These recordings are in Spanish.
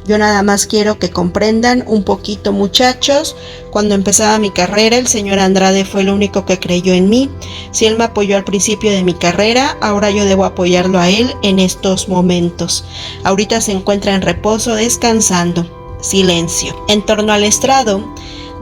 Yo nada más quiero que comprendan un poquito, muchachos. Cuando empezaba mi carrera, el señor Andrade fue el único que creyó en mí. Si él me apoyó al principio de mi carrera, ahora yo debo apoyarlo a él en estos momentos. Ahorita se encuentra en reposo, descansando. Silencio. En torno al estrado,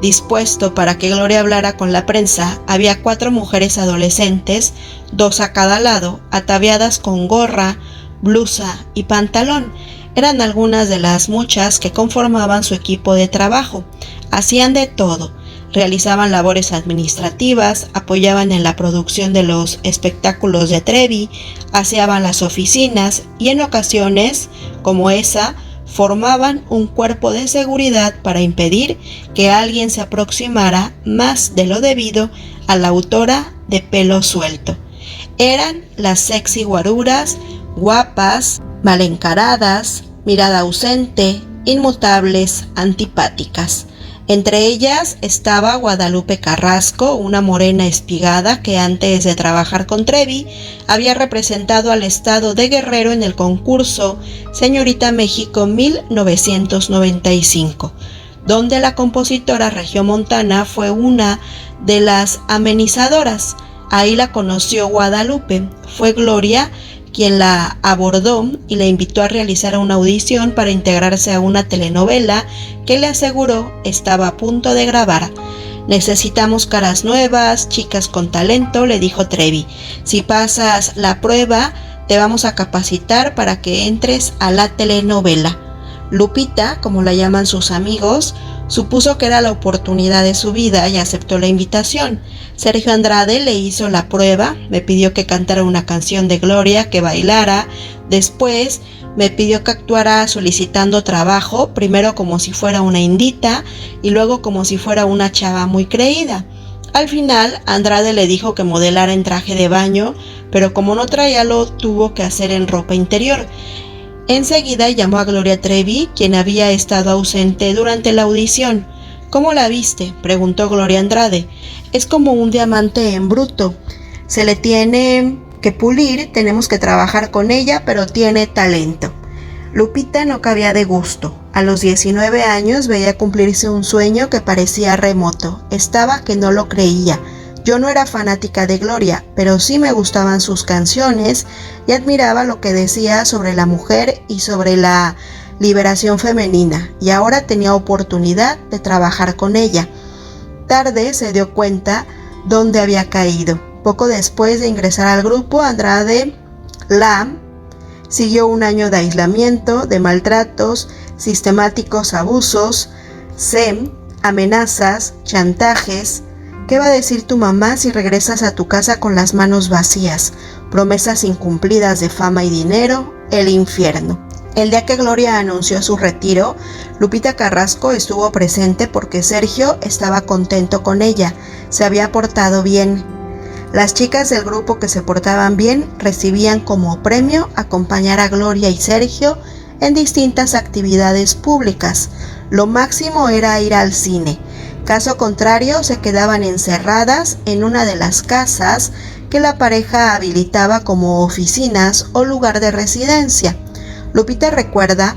dispuesto para que Gloria hablara con la prensa, había 4 mujeres adolescentes, 2 a cada lado, ataviadas con gorra, blusa y pantalón. Eran algunas de las muchas que conformaban su equipo de trabajo. Hacían de todo. Realizaban labores administrativas, apoyaban en la producción de los espectáculos de Trevi, aseaban las oficinas y en ocasiones, como esa, formaban un cuerpo de seguridad para impedir que alguien se aproximara más de lo debido a la autora de pelo suelto. Eran las sexy guaruras, guapas, mal encaradas, mirada ausente, inmutables, antipáticas. Entre ellas estaba Guadalupe Carrasco, una morena espigada que antes de trabajar con Trevi había representado al estado de Guerrero en el concurso Señorita México 1995, donde la compositora regiomontana fue una de las amenizadoras. Ahí la conoció Guadalupe. Fue Gloria quien la abordó y le invitó a realizar una audición para integrarse a una telenovela que le aseguró estaba a punto de grabar. Necesitamos caras nuevas, chicas con talento, le dijo Trevi. Si pasas la prueba, te vamos a capacitar para que entres a la telenovela. Lupita, como la llaman sus amigos, supuso que era la oportunidad de su vida y aceptó la invitación. Sergio Andrade le hizo la prueba, me pidió que cantara una canción de Gloria, que bailara. Después me pidió que actuara solicitando trabajo, primero como si fuera una indita y luego como si fuera una chava muy creída. Al final, Andrade le dijo que modelara en traje de baño, pero como no traía lo tuvo que hacer en ropa interior. Enseguida llamó a Gloria Trevi, quien había estado ausente durante la audición. ¿Cómo la viste?, preguntó Gloria Andrade. Es como un diamante en bruto. Se le tiene que pulir, tenemos que trabajar con ella, pero tiene talento. Lupita no cabía de gusto. A los 19 años veía cumplirse un sueño que parecía remoto. Estaba que no lo creía. Yo no era fanática de Gloria, pero sí me gustaban sus canciones y admiraba lo que decía sobre la mujer y sobre la liberación femenina, y ahora tenía oportunidad de trabajar con ella. Tarde se dio cuenta dónde había caído. Poco después de ingresar al grupo, Andrade siguió un año de aislamiento, de maltratos, sistemáticos abusos, amenazas, chantajes. ¿Qué va a decir tu mamá si regresas a tu casa con las manos vacías? Promesas incumplidas de fama y dinero, el infierno. El día que Gloria anunció su retiro, Lupita Carrasco estuvo presente porque Sergio estaba contento con ella, se había portado bien. Las chicas del grupo que se portaban bien recibían como premio acompañar a Gloria y Sergio en distintas actividades públicas. Lo máximo era ir al cine. Caso contrario, se quedaban encerradas en una de las casas que la pareja habilitaba como oficinas o lugar de residencia. Lupita recuerda,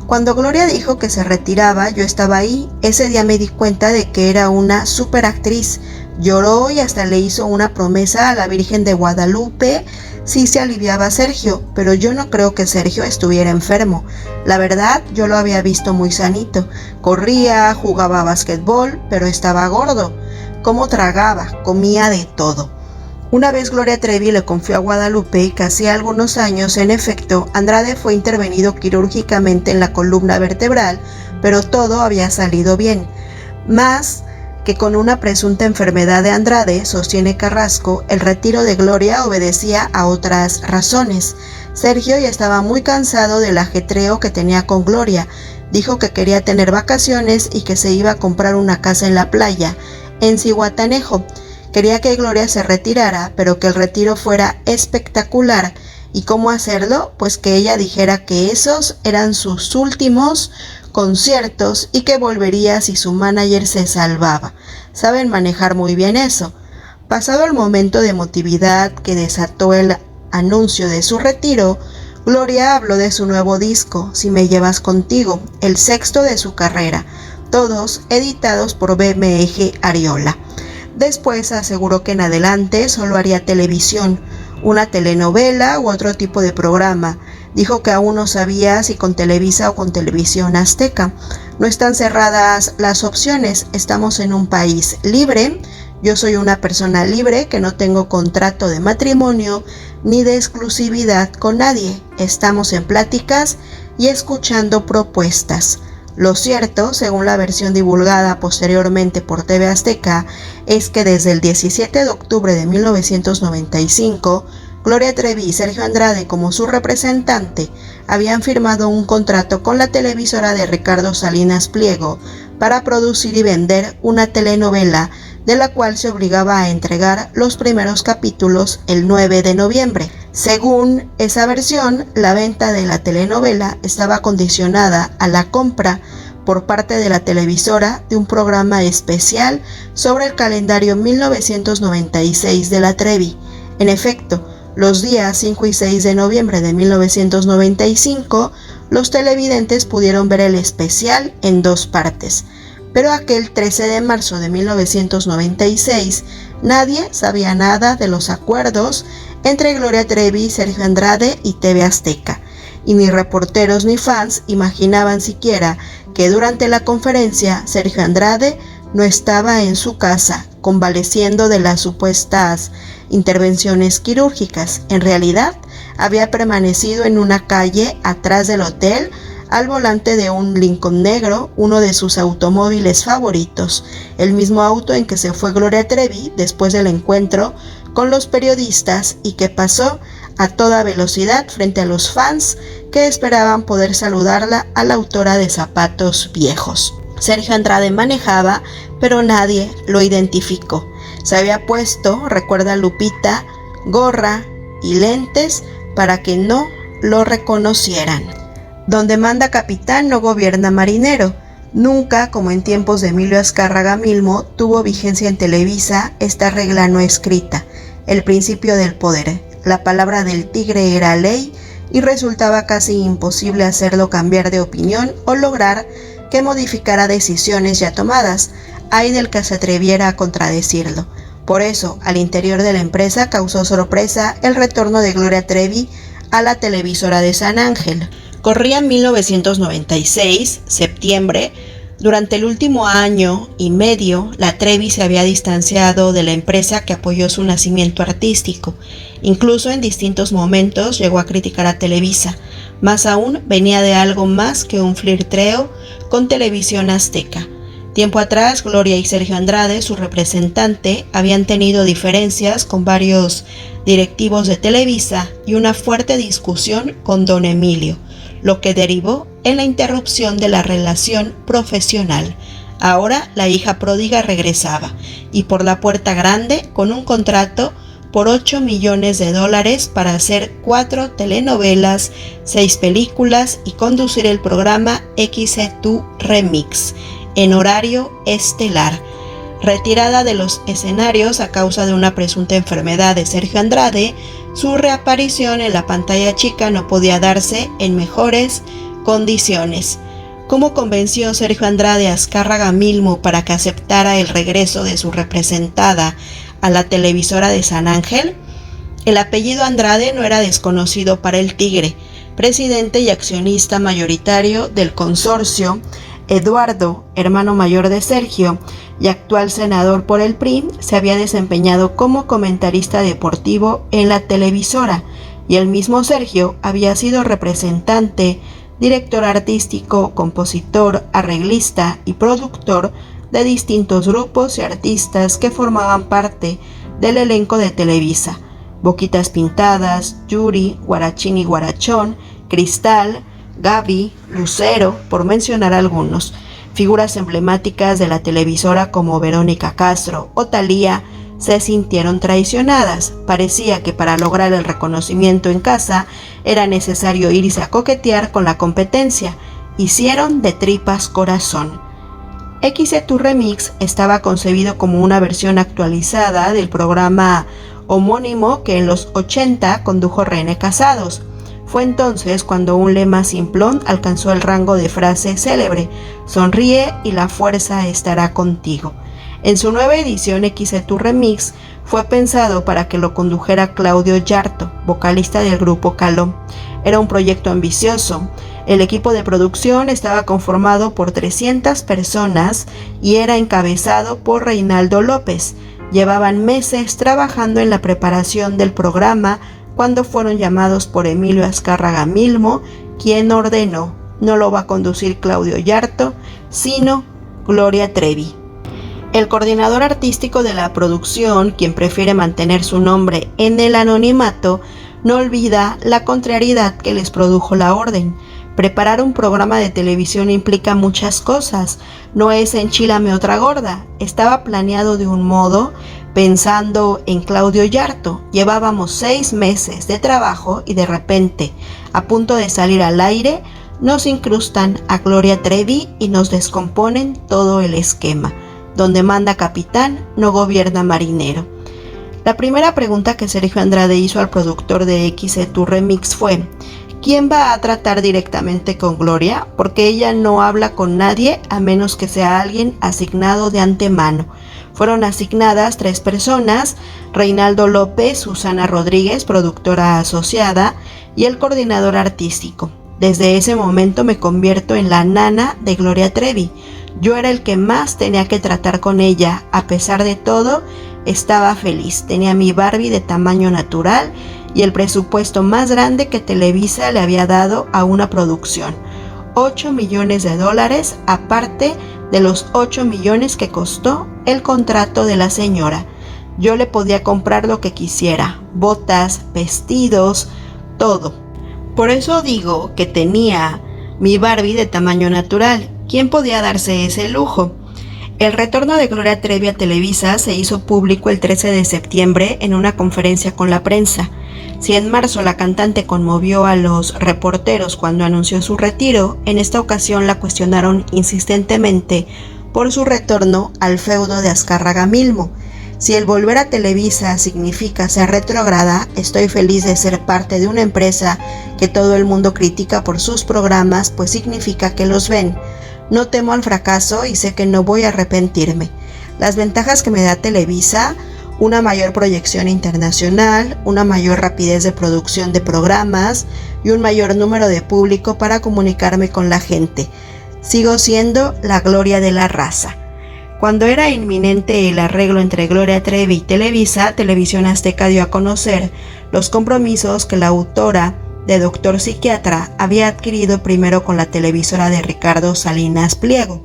cuando Gloria dijo que se retiraba, yo estaba ahí. Ese día me di cuenta de que era una superactriz. Lloró y hasta le hizo una promesa a la Virgen de Guadalupe si se aliviaba Sergio, pero yo no creo que Sergio estuviera enfermo. La verdad, yo lo había visto muy sanito. Corría, jugaba básquetbol, pero estaba gordo. ¿Cómo tragaba? Comía de todo. Una vez Gloria Trevi le confió a Guadalupe que hacía algunos años, en efecto, Andrade fue intervenido quirúrgicamente en la columna vertebral, pero todo había salido bien. Más que con una presunta enfermedad de Andrade, sostiene Carrasco, el retiro de Gloria obedecía a otras razones. Sergio ya estaba muy cansado del ajetreo que tenía con Gloria. Dijo que quería tener vacaciones y que se iba a comprar una casa en la playa, en Zihuatanejo. Quería que Gloria se retirara, pero que el retiro fuera espectacular. ¿Y cómo hacerlo? Pues que ella dijera que esos eran sus últimos conciertos y que volvería si su manager se salvaba. Saben manejar muy bien eso. Pasado el momento de emotividad que desató el anuncio de su retiro, Gloria habló de su nuevo disco, Si me llevas contigo, el sexto de su carrera, todos editados por BMG Ariola. Después aseguró que en adelante solo haría televisión, una telenovela u otro tipo de programa. Dijo que aún no sabía si con Televisa o con Televisión Azteca. No están cerradas las opciones, estamos en un país libre. Yo soy una persona libre que no tengo contrato de matrimonio ni de exclusividad con nadie. Estamos en pláticas y escuchando propuestas. Lo cierto, según la versión divulgada posteriormente por TV Azteca, es que desde el 17 de octubre de 1995, Gloria Trevi y Sergio Andrade, como su representante, habían firmado un contrato con la televisora de Ricardo Salinas Pliego para producir y vender una telenovela de la cual se obligaba a entregar los primeros capítulos el 9 de noviembre. Según esa versión, la venta de la telenovela estaba condicionada a la compra por parte de la televisora de un programa especial sobre el calendario 1996 de la Trevi. En efecto, los días 5 y 6 de noviembre de 1995, los televidentes pudieron ver el especial en dos partes. Pero aquel 13 de marzo de 1996, nadie sabía nada de los acuerdos entre Gloria Trevi, Sergio Andrade y TV Azteca, y ni reporteros ni fans imaginaban siquiera que durante la conferencia Sergio Andrade no estaba en su casa convaleciendo de las supuestas intervenciones quirúrgicas. En realidad, había permanecido en una calle atrás del hotel al volante de un Lincoln negro, uno de sus automóviles favoritos, el mismo auto en que se fue Gloria Trevi después del encuentro con los periodistas y que pasó a toda velocidad frente a los fans que esperaban poder saludarla a la autora de Zapatos Viejos. Sergio Andrade manejaba, pero nadie lo identificó. Se había puesto, recuerda Lupita, gorra y lentes para que no lo reconocieran. Donde manda capitán no gobierna marinero. Nunca, como en tiempos de Emilio Azcárraga Milmo, tuvo vigencia en Televisa esta regla no escrita, el principio del poder. La palabra del tigre era ley y resultaba casi imposible hacerlo cambiar de opinión o lograr que modificara decisiones ya tomadas. Hay del que se atreviera a contradecirlo. Por eso, al interior de la empresa causó sorpresa el retorno de Gloria Trevi a la televisora de San Ángel. Corría 1996, septiembre. Durante el último año y medio, la Trevi se había distanciado de la empresa que apoyó su nacimiento artístico. Incluso en distintos momentos llegó a criticar a Televisa. Más aún, venía de algo más que un flirteo con Televisión Azteca. Tiempo atrás, Gloria y Sergio Andrade, su representante, habían tenido diferencias con varios directivos de Televisa y una fuerte discusión con don Emilio, lo que derivó en la interrupción de la relación profesional. Ahora la hija pródiga regresaba, y por la puerta grande, con un contrato por $8 millones para hacer 4 telenovelas, 6 películas y conducir el programa XE2 Remix en horario estelar. Retirada de los escenarios a causa de una presunta enfermedad de Sergio Andrade, su reaparición en la pantalla chica no podía darse en mejores condiciones. ¿Cómo convenció Sergio Andrade a Azcárraga Milmo para que aceptara el regreso de su representada a la televisora de San Ángel? El apellido Andrade no era desconocido para el Tigre, presidente y accionista mayoritario del consorcio. Eduardo, hermano mayor de Sergio y actual senador por el PRI, se había desempeñado como comentarista deportivo en la televisora, y el mismo Sergio había sido representante, director artístico, compositor, arreglista y productor de distintos grupos y artistas que formaban parte del elenco de Televisa: Boquitas Pintadas, Yuri, Guarachín y Guarachón, Cristal, Gaby, Lucero, por mencionar algunos. Figuras emblemáticas de la televisora como Verónica Castro o Thalía se sintieron traicionadas. Parecía que para lograr el reconocimiento en casa era necesario irse a coquetear con la competencia. Hicieron de tripas corazón. XE2 Remix estaba concebido como una versión actualizada del programa homónimo que en los 80 condujo René Casados. Fue entonces cuando un lema simplón alcanzó el rango de frase célebre: sonríe y la fuerza estará contigo. En su nueva edición, XC Tu Remix fue pensado para que lo condujera Claudio Yarto, vocalista del grupo Caló. Era un proyecto ambicioso. El equipo de producción estaba conformado por 300 personas y era encabezado por Reinaldo López. Llevaban meses trabajando en la preparación del programa cuando fueron llamados por Emilio Azcárraga Milmo, quien ordenó: no lo va a conducir Claudio Yarto, sino Gloria Trevi. El coordinador artístico de la producción, quien prefiere mantener su nombre en el anonimato, no olvida la contrariedad que les produjo la orden. Preparar un programa de televisión implica muchas cosas, no es enchilame otra gorda. Estaba planeado de un modo, pensando en Claudio Yarto. Llevábamos 6 meses de trabajo y de repente, a punto de salir al aire, nos incrustan a Gloria Trevi y nos descomponen todo el esquema. Donde manda capitán, no gobierna marinero. La primera pregunta que Sergio Andrade hizo al productor de XC Tu Remix fue: ¿quién va a tratar directamente con Gloria? Porque ella no habla con nadie a menos que sea alguien asignado de antemano. Fueron asignadas 3 personas: Reinaldo López, Susana Rodríguez, productora asociada, y el coordinador artístico. Desde ese momento me convierto en la nana de Gloria Trevi. Yo era el que más tenía que tratar con ella. A pesar de todo, estaba feliz. Tenía mi Barbie de tamaño natural y el presupuesto más grande que Televisa le había dado a una producción: $8 millones, aparte de los 8 millones que costó el contrato de la señora. Yo le podía comprar lo que quisiera: botas, vestidos, todo. Por eso digo que tenía mi Barbie de tamaño natural. ¿Quién podía darse ese lujo? El retorno de Gloria Trevi a Televisa se hizo público el 13 de septiembre en una conferencia con la prensa. Si en marzo la cantante conmovió a los reporteros cuando anunció su retiro, en esta ocasión la cuestionaron insistentemente por su retorno al feudo de Azcárraga Milmo. Si el volver a Televisa significa ser retrógrada, estoy feliz de ser parte de una empresa que todo el mundo critica por sus programas, pues significa que los ven. No temo al fracaso y sé que no voy a arrepentirme. Las ventajas que me da Televisa: una mayor proyección internacional, una mayor rapidez de producción de programas y un mayor número de público para comunicarme con la gente. Sigo siendo la Gloria de la raza. Cuando era inminente el arreglo entre Gloria Trevi y Televisa, Televisión Azteca dio a conocer los compromisos que la autora de Doctor Psiquiatra había adquirido primero con la televisora de Ricardo Salinas Pliego.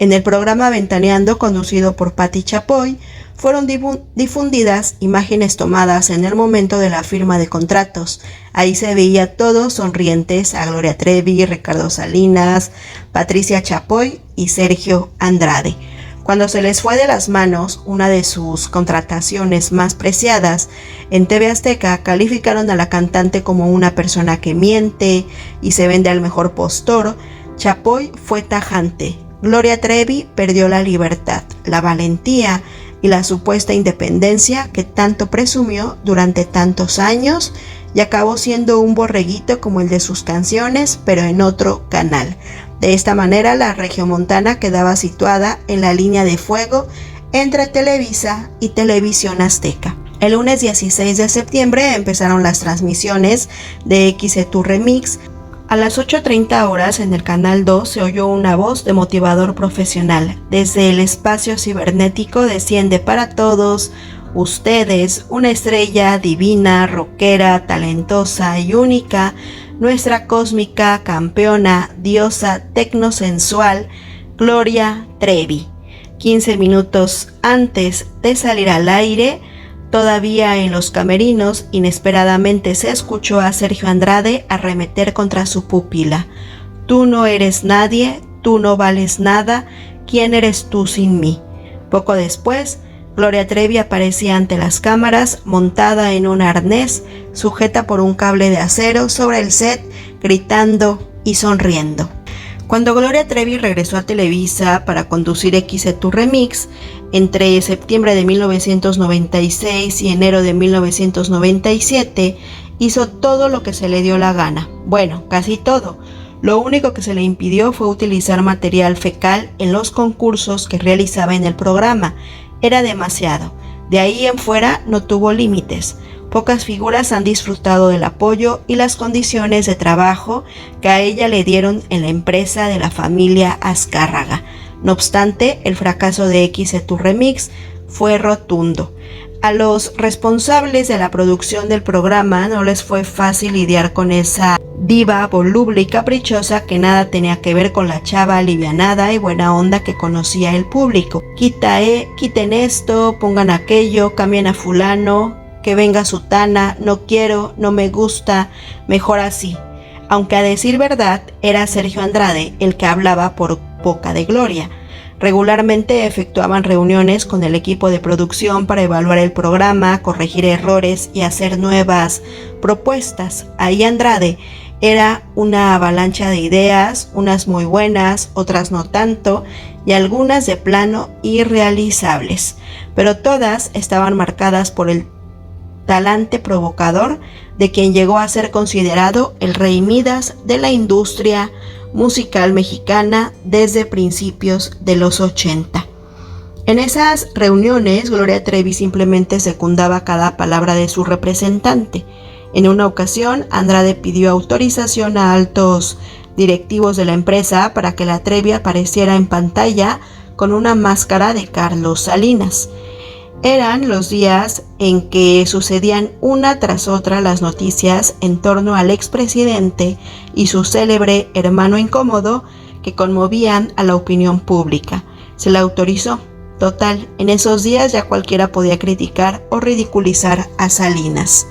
En el programa Ventaneando, conducido por Patti Chapoy, fueron difundidas imágenes tomadas en el momento de la firma de contratos. Ahí se veía todos sonrientes a Gloria Trevi, Ricardo Salinas, Patricia Chapoy y Sergio Andrade. Cuando se les fue de las manos una de sus contrataciones más preciadas, en TV Azteca calificaron a la cantante como una persona que miente y se vende al mejor postor. Chapoy fue tajante: Gloria Trevi perdió la libertad, la valentía y la supuesta independencia que tanto presumió durante tantos años y acabó siendo un borreguito como el de sus canciones, pero en otro canal. De esta manera, la regiomontana quedaba situada en la línea de fuego entre Televisa y Televisión Azteca. El lunes 16 de septiembre empezaron las transmisiones de XC Tu Remix. A las 8:30 horas en el canal 2 se oyó una voz de motivador profesional. Desde el espacio cibernético desciende para todos ustedes una estrella divina, rockera, talentosa y única, nuestra cósmica campeona, diosa tecnosensual, Gloria Trevi. 15 minutos antes de salir al aire, todavía en los camerinos, inesperadamente se escuchó a Sergio Andrade arremeter contra su pupila: tú no eres nadie, tú no vales nada, ¿quién eres tú sin mí? Poco después, Gloria Trevi aparecía ante las cámaras, montada en un arnés, sujeta por un cable de acero sobre el set, gritando y sonriendo. Cuando Gloria Trevi regresó a Televisa para conducir XC Tu Remix, entre septiembre de 1996 y enero de 1997, hizo todo lo que se le dio la gana. Bueno, casi todo. Lo único que se le impidió fue utilizar material fecal en los concursos que realizaba en el programa. Era demasiado. De ahí en fuera no tuvo límites. Pocas figuras han disfrutado del apoyo y las condiciones de trabajo que a ella le dieron en la empresa de la familia Azcárraga. No obstante, el fracaso de XC Remix fue rotundo. A los responsables de la producción del programa no les fue fácil lidiar con esa diva voluble y caprichosa que nada tenía que ver con la chava alivianada y buena onda que conocía el público. Quiten esto, pongan aquello, cambien a fulano, que venga sutana, no quiero, no me gusta, mejor así. Aunque a decir verdad, era Sergio Andrade el que hablaba por boca de Gloria. Regularmente efectuaban reuniones con el equipo de producción para evaluar el programa, corregir errores y hacer nuevas propuestas. Ahí Andrade era una avalancha de ideas, unas muy buenas, otras no tanto, y algunas de plano irrealizables, pero todas estaban marcadas por el talante provocador de quien llegó a ser considerado el rey Midas de la industria musical mexicana desde principios de los 80. En esas reuniones, Gloria Trevi simplemente secundaba cada palabra de su representante. En una ocasión, Andrade pidió autorización a altos directivos de la empresa para que la Trevi apareciera en pantalla con una máscara de Carlos Salinas. Eran los días en que sucedían una tras otra las noticias en torno al expresidente y su célebre hermano incómodo que conmovían a la opinión pública. Se le autorizó. Total, en esos días ya cualquiera podía criticar o ridiculizar a Salinas.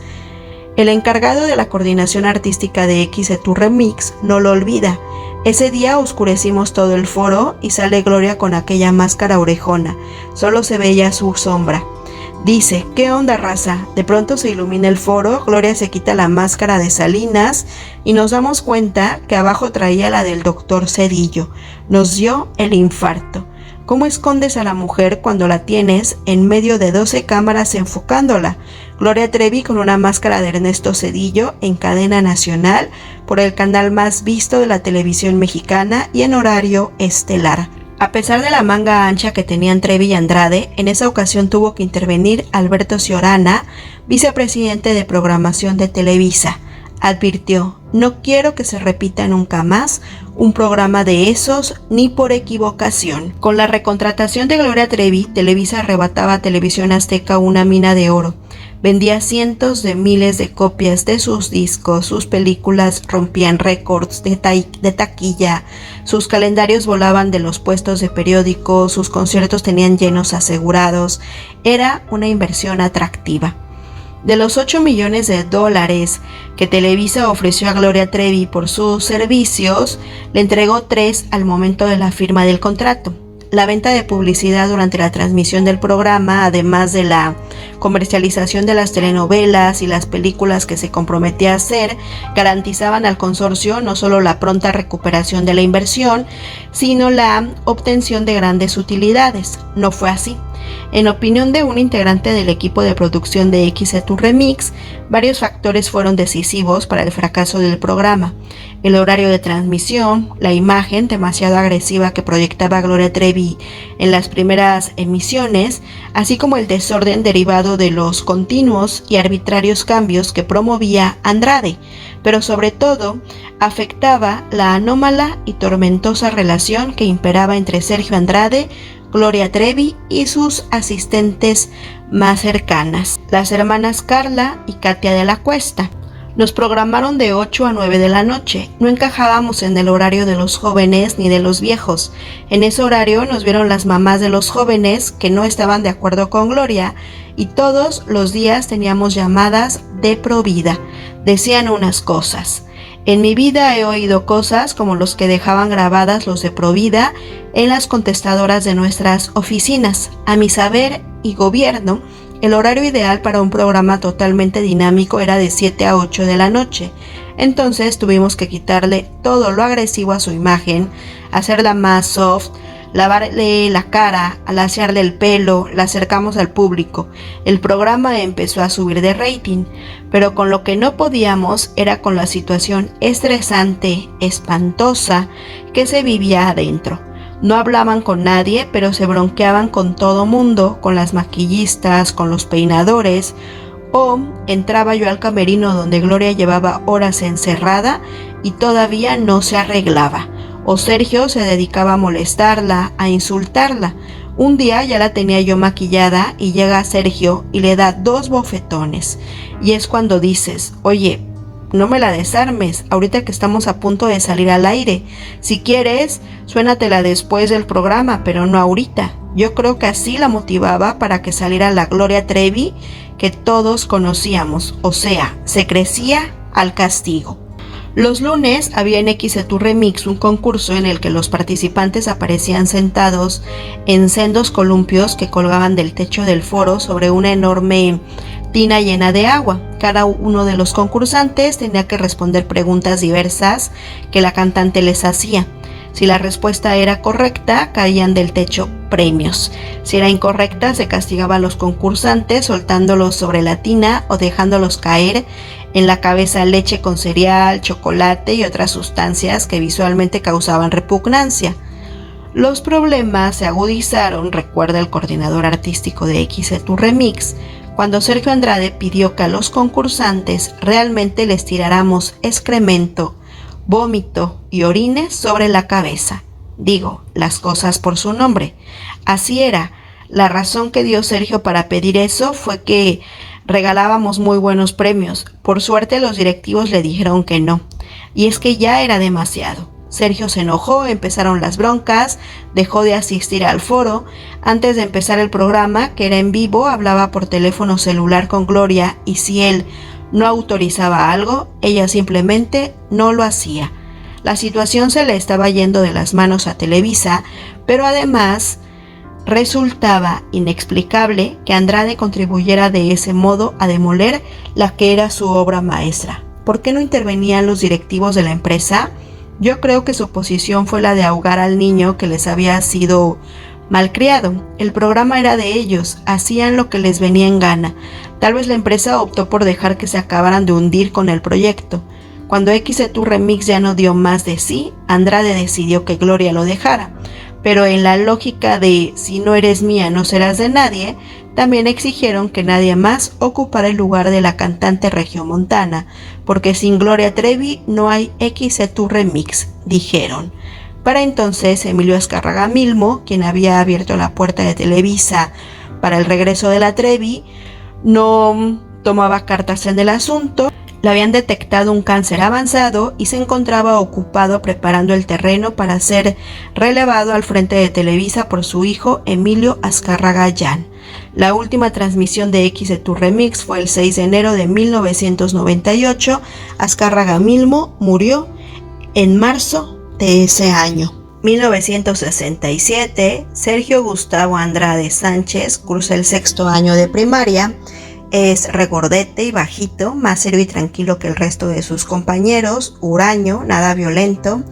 El encargado de la coordinación artística de XC Remix no lo olvida. Ese día oscurecimos todo el foro y sale Gloria con aquella máscara orejona. Solo se veía su sombra. Dice, ¿qué onda, raza? De pronto se ilumina el foro, Gloria se quita la máscara de Salinas y nos damos cuenta que abajo traía la del doctor Cedillo. Nos dio el infarto. ¿Cómo escondes a la mujer cuando la tienes en medio de 12 cámaras enfocándola? Gloria Trevi con una máscara de Ernesto Cedillo en cadena nacional por el canal más visto de la televisión mexicana y en horario estelar. A pesar de la manga ancha que tenían Trevi y Andrade, en esa ocasión tuvo que intervenir Alberto Ciorana, vicepresidente de programación de Televisa. Advirtió, no quiero que se repita nunca más un programa de esos ni por equivocación. Con la recontratación de Gloria Trevi, Televisa arrebataba a Televisión Azteca una mina de oro. Vendía cientos de miles de copias de sus discos, sus películas rompían récords de taquilla, sus calendarios volaban de los puestos de periódicos, sus conciertos tenían llenos asegurados. Era una inversión atractiva. De los $8 millones que Televisa ofreció a Gloria Trevi por sus servicios, le entregó 3 al momento de la firma del contrato. La venta de publicidad durante la transmisión del programa, además de la comercialización de las telenovelas y las películas que se comprometía a hacer, garantizaban al consorcio no solo la pronta recuperación de la inversión, sino la obtención de grandes utilidades. No fue así. En opinión de un integrante del equipo de producción de XC Remix, varios factores fueron decisivos para el fracaso del programa. El horario de transmisión, la imagen demasiado agresiva que proyectaba Gloria Trevi en las primeras emisiones, así como el desorden derivado de los continuos y arbitrarios cambios que promovía Andrade, pero sobre todo afectaba la anómala y tormentosa relación que imperaba entre Sergio Andrade, Gloria Trevi y sus asistentes más cercanas, las hermanas Carla y Katia de la Cuesta. Nos programaron de 8 a 9 de la noche. No encajábamos en el horario de los jóvenes ni de los viejos. En ese horario nos vieron las mamás de los jóvenes que no estaban de acuerdo con Gloria y todos los días teníamos llamadas de provida. Decían unas cosas. En mi vida he oído cosas como los que dejaban grabadas los de Provida en las contestadoras de nuestras oficinas. A mi saber y gobierno, el horario ideal para un programa totalmente dinámico era de 7 a 8 de la noche. Entonces tuvimos que quitarle todo lo agresivo a su imagen, hacerla más soft, lavarle la cara, alaciarle el pelo, la acercamos al público. El programa empezó a subir de rating, pero con lo que no podíamos era con la situación estresante, espantosa que se vivía adentro. No hablaban con nadie, pero se bronqueaban con todo mundo, con las maquillistas, con los peinadores. O entraba yo al camerino donde Gloria llevaba horas encerrada y todavía no se arreglaba. O Sergio se dedicaba a molestarla, a insultarla. Un día ya la tenía yo maquillada y llega Sergio y le da 2 bofetones. Y es cuando dices, oye, no me la desarmes, ahorita que estamos a punto de salir al aire. Si quieres, suénatela después del programa, pero no ahorita. Yo creo que así la motivaba para que saliera la Gloria Trevi que todos conocíamos, o sea, se crecía al castigo. Los lunes había en XETU Remix un concurso en el que los participantes aparecían sentados en sendos columpios que colgaban del techo del foro sobre una enorme tina llena de agua. Cada uno de los concursantes tenía que responder preguntas diversas que la cantante les hacía. Si la respuesta era correcta, caían del techo premios. Si era incorrecta, se castigaba a los concursantes soltándolos sobre la tina o dejándolos caer en la cabeza leche con cereal, chocolate y otras sustancias que visualmente causaban repugnancia. Los problemas se agudizaron, recuerda el coordinador artístico de XETU Remix, cuando Sergio Andrade pidió que a los concursantes realmente les tiráramos excremento, vómito y orines sobre la cabeza. Digo, las cosas por su nombre. Así era. La razón que dio Sergio para pedir eso fue que regalábamos muy buenos premios. Por suerte los directivos le dijeron que no. Y es que ya era demasiado. Sergio se enojó, empezaron las broncas, dejó de asistir al foro. Antes de empezar el programa, que era en vivo, hablaba por teléfono celular con Gloria y si él no autorizaba algo, ella simplemente no lo hacía. La situación se le estaba yendo de las manos a Televisa, pero además resultaba inexplicable que Andrade contribuyera de ese modo a demoler la que era su obra maestra. ¿Por qué no intervenían los directivos de la empresa? Yo creo que su posición fue la de ahogar al niño que les había sido malcriado. El programa era de ellos, hacían lo que les venía en gana. Tal vez la empresa optó por dejar que se acabaran de hundir con el proyecto. Cuando XETU Remix ya no dio más de sí, Andrade decidió que Gloria lo dejara. Pero en la lógica de si no eres mía no serás de nadie, también exigieron que nadie más ocupara el lugar de la cantante regiomontana, porque sin Gloria Trevi no hay XETU Remix, dijeron. Para entonces, Emilio Azcárraga Milmo, quien había abierto la puerta de Televisa para el regreso de la Trevi, no tomaba cartas en el asunto. Le habían detectado un cáncer avanzado y se encontraba ocupado preparando el terreno para ser relevado al frente de Televisa por su hijo Emilio Azcárraga Llán. La última transmisión de XETU Remix fue el 6 de enero de 1998. Azcárraga Milmo murió en marzo de ese año. 1967, Sergio Gustavo Andrade Sánchez cursa el 6º año de primaria. Es regordete y bajito, más serio y tranquilo que el resto de sus compañeros, huraño, nada violento.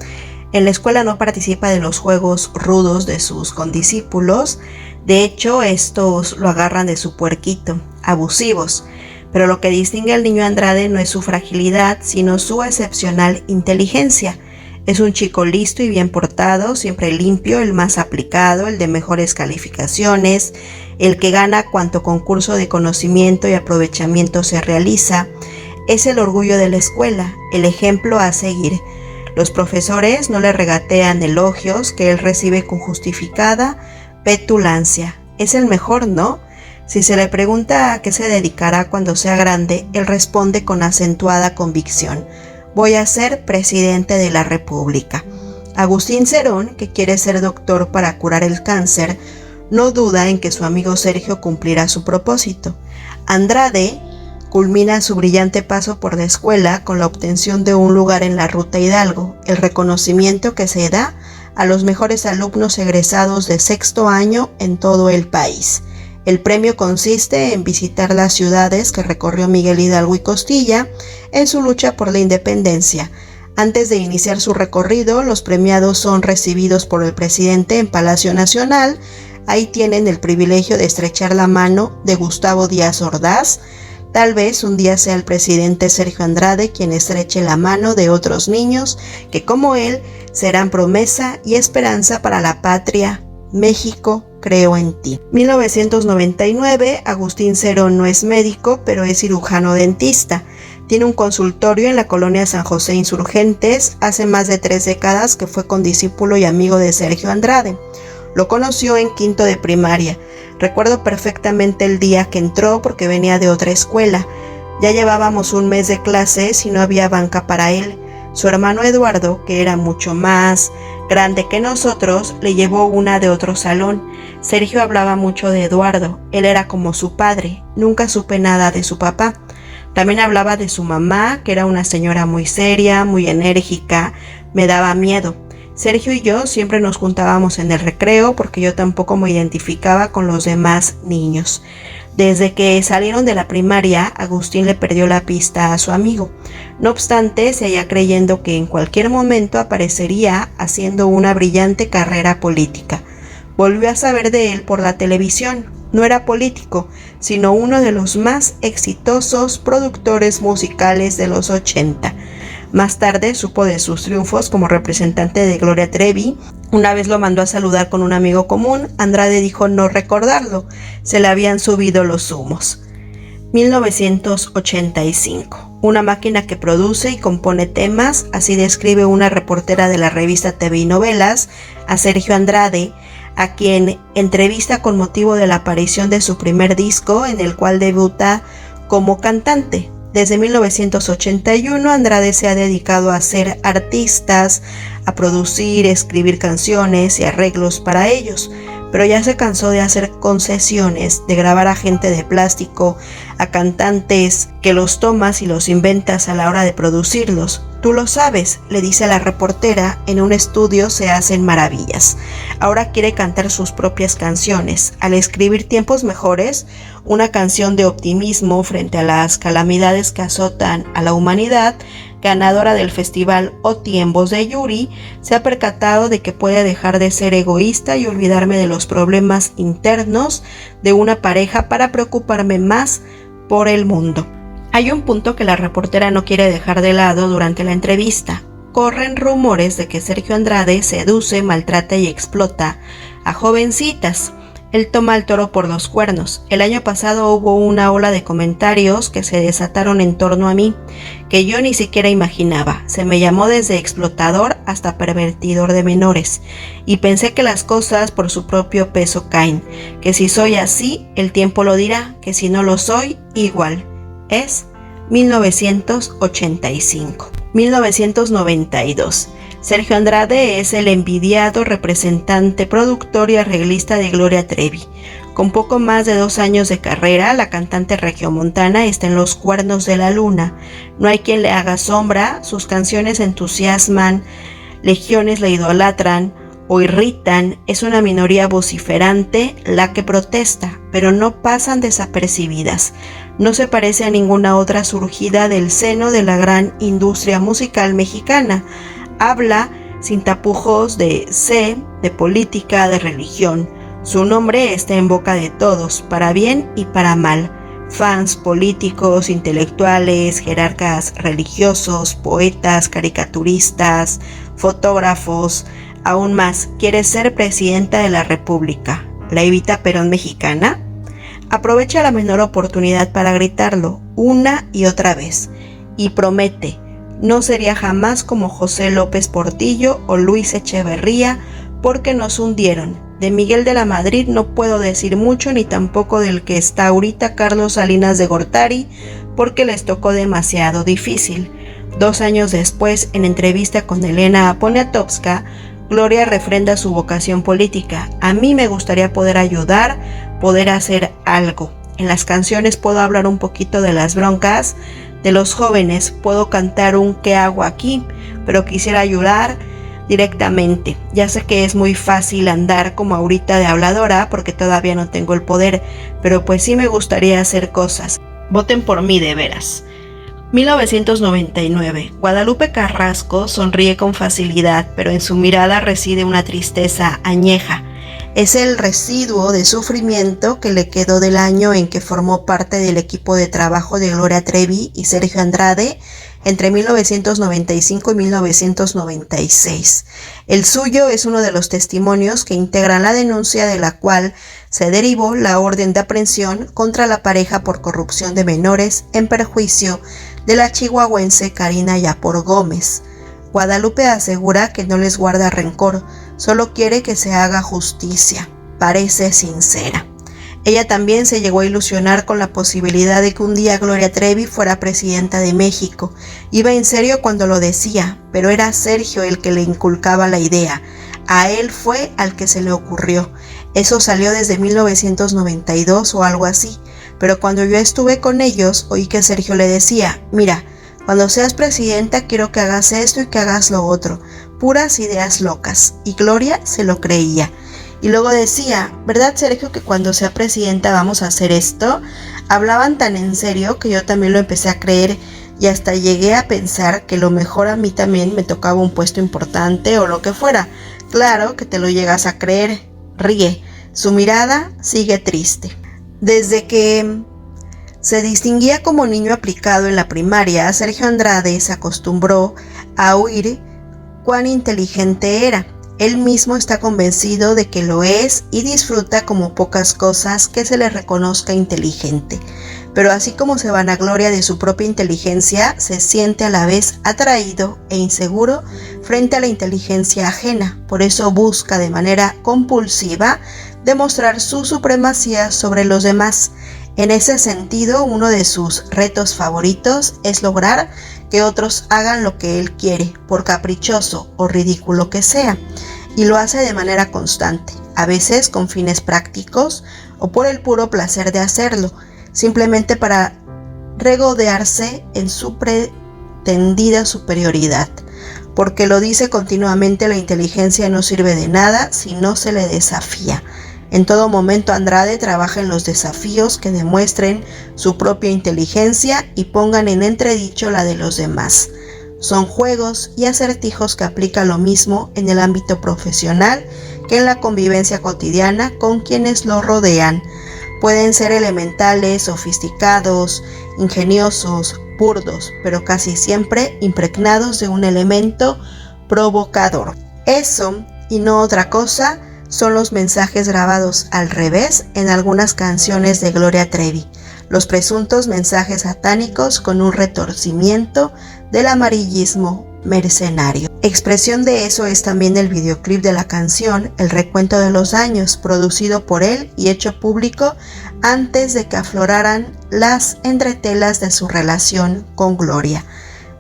En la escuela no participa de los juegos rudos de sus condiscípulos. De hecho, estos lo agarran de su puerquito, abusivos. Pero lo que distingue al niño Andrade no es su fragilidad, sino su excepcional inteligencia. Es un chico listo y bien portado, siempre limpio, el más aplicado, el de mejores calificaciones, el que gana cuanto concurso de conocimiento y aprovechamiento se realiza. Es el orgullo de la escuela, el ejemplo a seguir. Los profesores no le regatean elogios que él recibe con justificada petulancia. Es el mejor, ¿no? Si se le pregunta a qué se dedicará cuando sea grande, él responde con acentuada convicción: voy a ser presidente de la República. Agustín Cerón, que quiere ser doctor para curar el cáncer, no duda en que su amigo Sergio cumplirá su propósito. Andrade culmina su brillante paso por la escuela con la obtención de un lugar en la Ruta Hidalgo, el reconocimiento que se da a los mejores alumnos egresados de 6º año en todo el país. El premio consiste en visitar las ciudades que recorrió Miguel Hidalgo y Costilla en su lucha por la independencia. Antes de iniciar su recorrido, los premiados son recibidos por el presidente en Palacio Nacional. Ahí tienen el privilegio de estrechar la mano de Gustavo Díaz Ordaz. Tal vez un día sea el presidente Sergio Andrade quien estreche la mano de otros niños que, como él, serán promesa y esperanza para la patria. México, creo en ti. 1999, Agustín Cero no es médico, pero es cirujano dentista. Tiene un consultorio en la colonia San José Insurgentes. Hace más de 3 décadas que fue condiscípulo y amigo de Sergio Andrade. Lo conoció en quinto de primaria. Recuerdo perfectamente el día que entró porque venía de otra escuela. Ya llevábamos un mes de clases y no había banca para él. Su hermano Eduardo, que era mucho más grande que nosotros, le llevó una de otro salón. Sergio hablaba mucho de Eduardo. Él era como su padre. Nunca supe nada de su papá. También hablaba de su mamá, que era una señora muy seria, muy enérgica. Me daba miedo. Sergio y yo siempre nos juntábamos en el recreo porque yo tampoco me identificaba con los demás niños. Desde que salieron de la primaria, Agustín le perdió la pista a su amigo. No obstante, seguía creyendo que en cualquier momento aparecería haciendo una brillante carrera política. Volvió a saber de él por la televisión. No era político, sino uno de los más exitosos productores musicales de los 80. Más tarde supo de sus triunfos como representante de Gloria Trevi. Una vez lo mandó a saludar con un amigo común. Andrade dijo no recordarlo, se le habían subido los humos. 1985. Una máquina que produce y compone temas, así describe una reportera de la revista TV y Novelas a Sergio Andrade, a quien entrevista con motivo de la aparición de su primer disco, en el cual debuta como cantante. Desde 1981, Andrade se ha dedicado a hacer artistas, a producir, escribir canciones y arreglos para ellos, pero ya se cansó de hacer concesiones, de grabar a gente de plástico, a cantantes que los tomas y los inventas a la hora de producirlos. Tú lo sabes, le dice a la reportera, en un estudio se hacen maravillas. Ahora quiere cantar sus propias canciones. Al escribir Tiempos Mejores, una canción de optimismo frente a las calamidades que azotan a la humanidad, ganadora del festival O Tiempos de Yuri, se ha percatado de que puede dejar de ser egoísta y olvidarme de los problemas internos de una pareja para preocuparme más por el mundo. Hay un punto que la reportera no quiere dejar de lado durante la entrevista. Corren rumores de que Sergio Andrade seduce, maltrata y explota a jovencitas. Él toma al toro por los cuernos. El año pasado hubo una ola de comentarios que se desataron en torno a mí, que yo ni siquiera imaginaba. Se me llamó desde explotador hasta pervertidor de menores, y pensé que las cosas por su propio peso caen, que si soy así, el tiempo lo dirá, que si no lo soy, igual. Es 1985. 1992. Sergio Andrade es el envidiado representante, productor y arreglista de Gloria Trevi. Con poco más de 2 años de carrera, la cantante regiomontana está en los cuernos de la luna. No hay quien le haga sombra, sus canciones entusiasman, legiones la idolatran o irritan. Es una minoría vociferante la que protesta, pero no pasan desapercibidas. No se parece a ninguna otra surgida del seno de la gran industria musical mexicana. Habla sin tapujos de política, de religión. Su nombre está en boca de todos, para bien y para mal. Fans, políticos, intelectuales, jerarcas religiosos, poetas, caricaturistas, fotógrafos. Aún más, quiere ser presidenta de la República. ¿La Evita Perón mexicana? Aprovecha la menor oportunidad para gritarlo una y otra vez. Y promete, no sería jamás como José López Portillo o Luis Echeverría, porque nos hundieron. De Miguel de la Madrid no puedo decir mucho, ni tampoco del que está ahorita Carlos Salinas de Gortari, porque les tocó demasiado difícil. 2 años después, en entrevista con Elena Poniatowska, Gloria refrenda su vocación política. A mí me gustaría poder ayudar, poder hacer algo. En las canciones puedo hablar un poquito de las broncas de los jóvenes, puedo cantar un ¿qué hago aquí?, pero quisiera ayudar directamente. Ya sé que es muy fácil andar como ahorita de habladora porque todavía no tengo el poder, pero pues sí me gustaría hacer cosas. Voten por mí de veras. 1999. Guadalupe Carrasco sonríe con facilidad, pero en su mirada reside una tristeza añeja. Es el residuo de sufrimiento que le quedó del año en que formó parte del equipo de trabajo de Gloria Trevi y Sergio Andrade entre 1995 y 1996. El suyo es uno de los testimonios que integran la denuncia de la cual se derivó la orden de aprehensión contra la pareja por corrupción de menores en perjuicio de la chihuahuense Karina Yapor Gómez. Guadalupe asegura que no les guarda rencor, solo quiere que se haga justicia. Parece sincera. Ella también se llegó a ilusionar con la posibilidad de que un día Gloria Trevi fuera presidenta de México. Iba en serio cuando lo decía, pero era Sergio el que le inculcaba la idea. A él fue al que se le ocurrió. Eso salió desde 1992 o algo así. Pero cuando yo estuve con ellos, oí que Sergio le decía, mira, cuando seas presidenta quiero que hagas esto y que hagas lo otro. Puras ideas locas. Y Gloria se lo creía. Y luego decía, ¿verdad Sergio que cuando sea presidenta vamos a hacer esto? Hablaban tan en serio que yo también lo empecé a creer y hasta llegué a pensar que lo mejor a mí también me tocaba un puesto importante o lo que fuera. Claro que te lo llegas a creer. Ríe. Su mirada sigue triste. Desde que se distinguía como niño aplicado en la primaria, Sergio Andrade se acostumbró a oír cuán inteligente era. Él mismo está convencido de que lo es y disfruta como pocas cosas que se le reconozca inteligente. Pero así como se vanagloria de su propia inteligencia, se siente a la vez atraído e inseguro frente a la inteligencia ajena. Por eso busca de manera compulsiva demostrar su supremacía sobre los demás. En ese sentido, uno de sus retos favoritos es lograr que otros hagan lo que él quiere, por caprichoso o ridículo que sea, y lo hace de manera constante, a veces con fines prácticos o por el puro placer de hacerlo, simplemente para regodearse en su pretendida superioridad. Porque lo dice continuamente, la inteligencia no sirve de nada si no se le desafía. En todo momento Andrade trabaja en los desafíos que demuestren su propia inteligencia y pongan en entredicho la de los demás. Son juegos y acertijos que aplica lo mismo en el ámbito profesional que en la convivencia cotidiana con quienes lo rodean. Pueden ser elementales, sofisticados, ingeniosos, burdos, pero casi siempre impregnados de un elemento provocador. Eso, y no otra cosa, son los mensajes grabados al revés en algunas canciones de Gloria Trevi, los presuntos mensajes satánicos con un retorcimiento del amarillismo mercenario. Expresión de eso es también el videoclip de la canción El recuento de los años, producido por él y hecho público antes de que afloraran las entretelas de su relación con Gloria.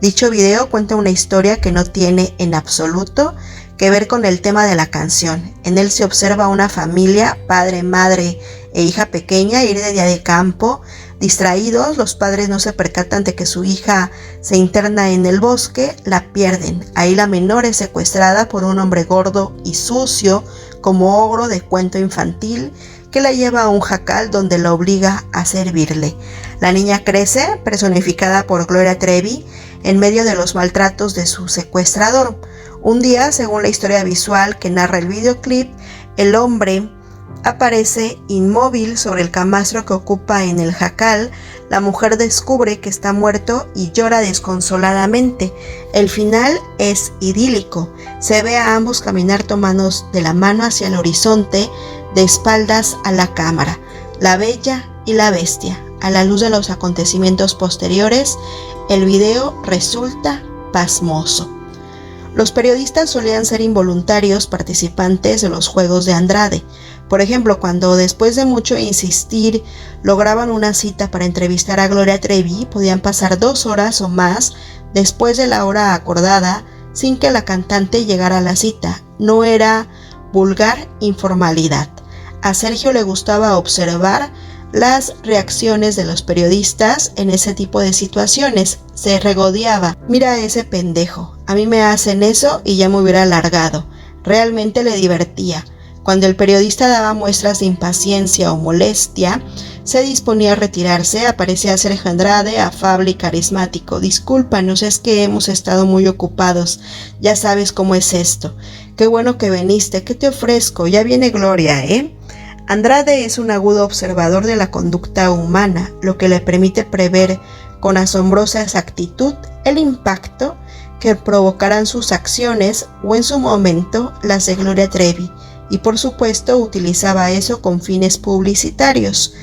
Dicho video cuenta una historia que no tiene en absoluto que ver con el tema de la canción. En él se observa una familia, padre, madre e hija pequeña, ir de día de campo. Distraídos, los padres no se percatan de que su hija se interna en el bosque, la pierden. Ahí la menor es secuestrada por un hombre gordo y sucio, como ogro de cuento infantil, que la lleva a un jacal donde la obliga a servirle. La niña crece, personificada por Gloria Trevi, en medio de los maltratos de su secuestrador. Un día, según la historia visual que narra el videoclip, el hombre aparece inmóvil sobre el camastro que ocupa en el jacal. La mujer descubre que está muerto y llora desconsoladamente. El final es idílico. Se ve a ambos caminar tomados de la mano hacia el horizonte, de espaldas a la cámara. La bella y la bestia. A la luz de los acontecimientos posteriores, el video resulta pasmoso. Los periodistas solían ser involuntarios participantes de los juegos de Andrade. Por ejemplo, cuando después de mucho insistir lograban una cita para entrevistar a Gloria Trevi, podían pasar 2 horas o más después de la hora acordada sin que la cantante llegara a la cita. No era vulgar informalidad. A Sergio le gustaba observar las reacciones de los periodistas en ese tipo de situaciones. Se regodeaba. Mira a ese pendejo. A mí me hacen eso y ya me hubiera largado. Realmente le divertía. Cuando el periodista daba muestras de impaciencia o molestia, se disponía a retirarse, aparecía Sergio Andrade, afable y carismático. Discúlpanos, es que hemos estado muy ocupados. Ya sabes cómo es esto. Qué bueno que viniste. ¿Qué te ofrezco? Ya viene Gloria, ¿eh? Andrade es un agudo observador de la conducta humana, lo que le permite prever con asombrosa exactitud el impacto que provocarán sus acciones o en su momento las de Gloria Trevi, y por supuesto utilizaba eso con fines publicitarios.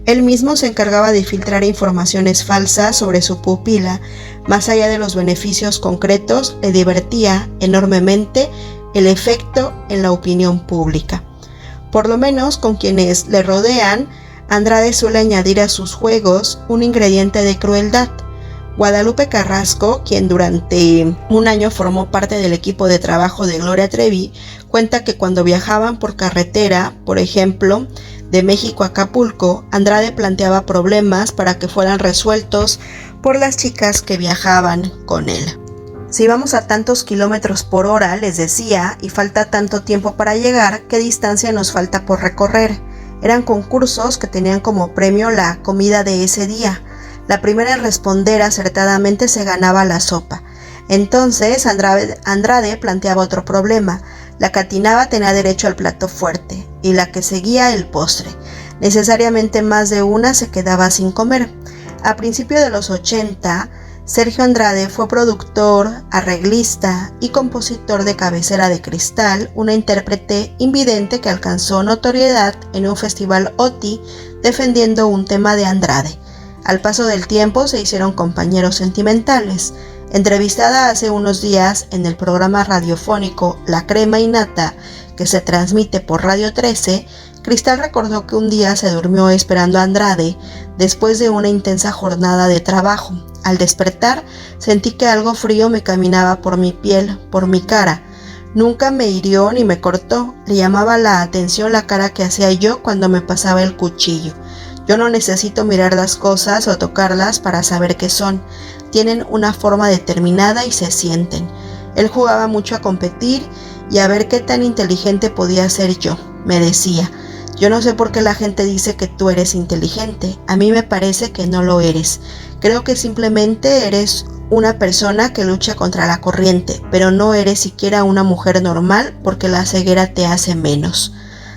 Él mismo se encargaba de filtrar informaciones falsas sobre su pupila. Más allá de los beneficios concretos, le divertía enormemente el efecto en la opinión pública. Por lo menos con quienes le rodean, Andrade suele añadir a sus juegos un ingrediente de crueldad. Guadalupe Carrasco, quien durante un año formó parte del equipo de trabajo de Gloria Trevi, cuenta que cuando viajaban por carretera, por ejemplo, de México a Acapulco, Andrade planteaba problemas para que fueran resueltos por las chicas que viajaban con él. Si vamos a tantos kilómetros por hora, les decía, y falta tanto tiempo para llegar, ¿qué distancia nos falta por recorrer? Eran concursos que tenían como premio la comida de ese día. La primera en responder acertadamente se ganaba la sopa. Entonces Andrade planteaba otro problema. La que atinaba tenía derecho al plato fuerte y la que seguía el postre. Necesariamente más de una se quedaba sin comer. A principios de los 80, Sergio Andrade fue productor, arreglista y compositor de Cabecera de Cristal, una intérprete invidente que alcanzó notoriedad en un festival OTI defendiendo un tema de Andrade. Al paso del tiempo se hicieron compañeros sentimentales. Entrevistada hace unos días en el programa radiofónico La Crema y Nata, que se transmite por Radio 13, Cristal recordó que un día se durmió esperando a Andrade después de una intensa jornada de trabajo. Al despertar, sentí que algo frío me caminaba por mi piel, por mi cara. Nunca me hirió ni me cortó. Le llamaba la atención la cara que hacía yo cuando me pasaba el cuchillo. Yo no necesito mirar las cosas o tocarlas para saber qué son. Tienen una forma determinada y se sienten. Él jugaba mucho a competir y a ver qué tan inteligente podía ser yo. Me decía, yo no sé por qué la gente dice que tú eres inteligente. A mí me parece que no lo eres. Creo que simplemente eres una persona que lucha contra la corriente, pero no eres siquiera una mujer normal porque la ceguera te hace menos.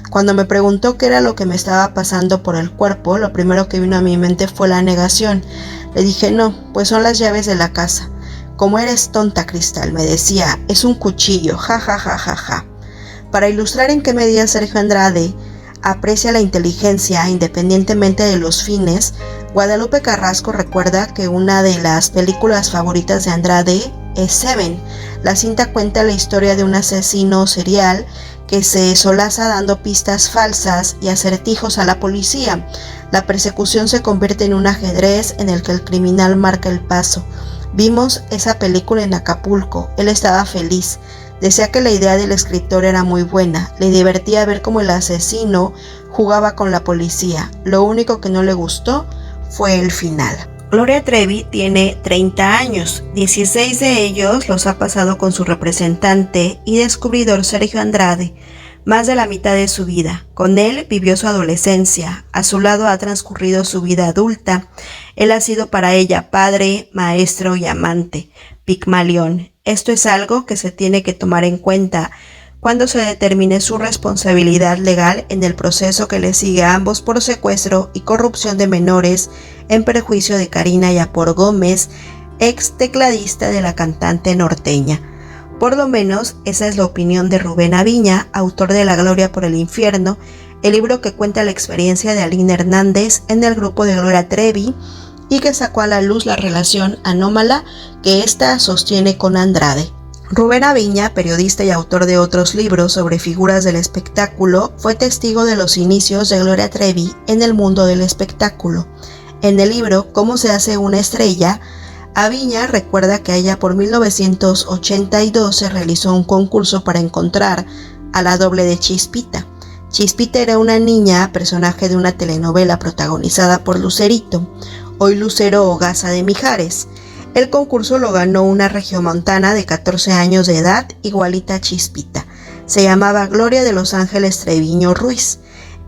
Cuando me preguntó qué era lo que me estaba pasando por el cuerpo, lo primero que vino a mi mente fue la negación. Le dije, no, pues son las llaves de la casa. Como eres tonta, Cristal, me decía, es un cuchillo, ja, ja, ja, ja, ja. Para ilustrar en qué medida Sergio Andrade aprecia la inteligencia independientemente de los fines, Guadalupe Carrasco recuerda que una de las películas favoritas de Andrade es Seven. La cinta cuenta la historia de un asesino serial que se solaza dando pistas falsas y acertijos a la policía. La persecución se convierte en un ajedrez en el que el criminal marca el paso. Vimos esa película en Acapulco. Él estaba feliz. Decía que la idea del escritor era muy buena. Le divertía ver cómo el asesino jugaba con la policía. Lo único que no le gustó fue el final. Gloria Trevi tiene 30 años, 16 de ellos los ha pasado con su representante y descubridor Sergio Andrade, más de la mitad de su vida. Con él vivió su adolescencia, a su lado ha transcurrido su vida adulta. Él ha sido para ella padre, maestro y amante, Pigmalión. Esto es algo que se tiene que tomar en cuenta cuando se determine su responsabilidad legal en el proceso que le sigue a ambos por secuestro y corrupción de menores en perjuicio de Karina Yapor Gómez, ex tecladista de la cantante norteña. Por lo menos esa es la opinión de Rubén Aviña, autor de La Gloria por el Infierno, el libro que cuenta la experiencia de Aline Hernández en el grupo de Gloria Trevi y que sacó a la luz la relación anómala que ésta sostiene con Andrade. Rubén Aviña, periodista y autor de otros libros sobre figuras del espectáculo, fue testigo de los inicios de Gloria Trevi en el mundo del espectáculo. En el libro ¿Cómo se hace una estrella?, Aviña recuerda que allá por 1982 se realizó un concurso para encontrar a la doble de Chispita. Chispita era una niña, personaje de una telenovela protagonizada por Lucerito, hoy Lucero Hogaza de Mijares. El concurso lo ganó una regiomontana de 14 años de edad, igualita a Chispita. Se llamaba Gloria de Los Ángeles Treviño Ruiz.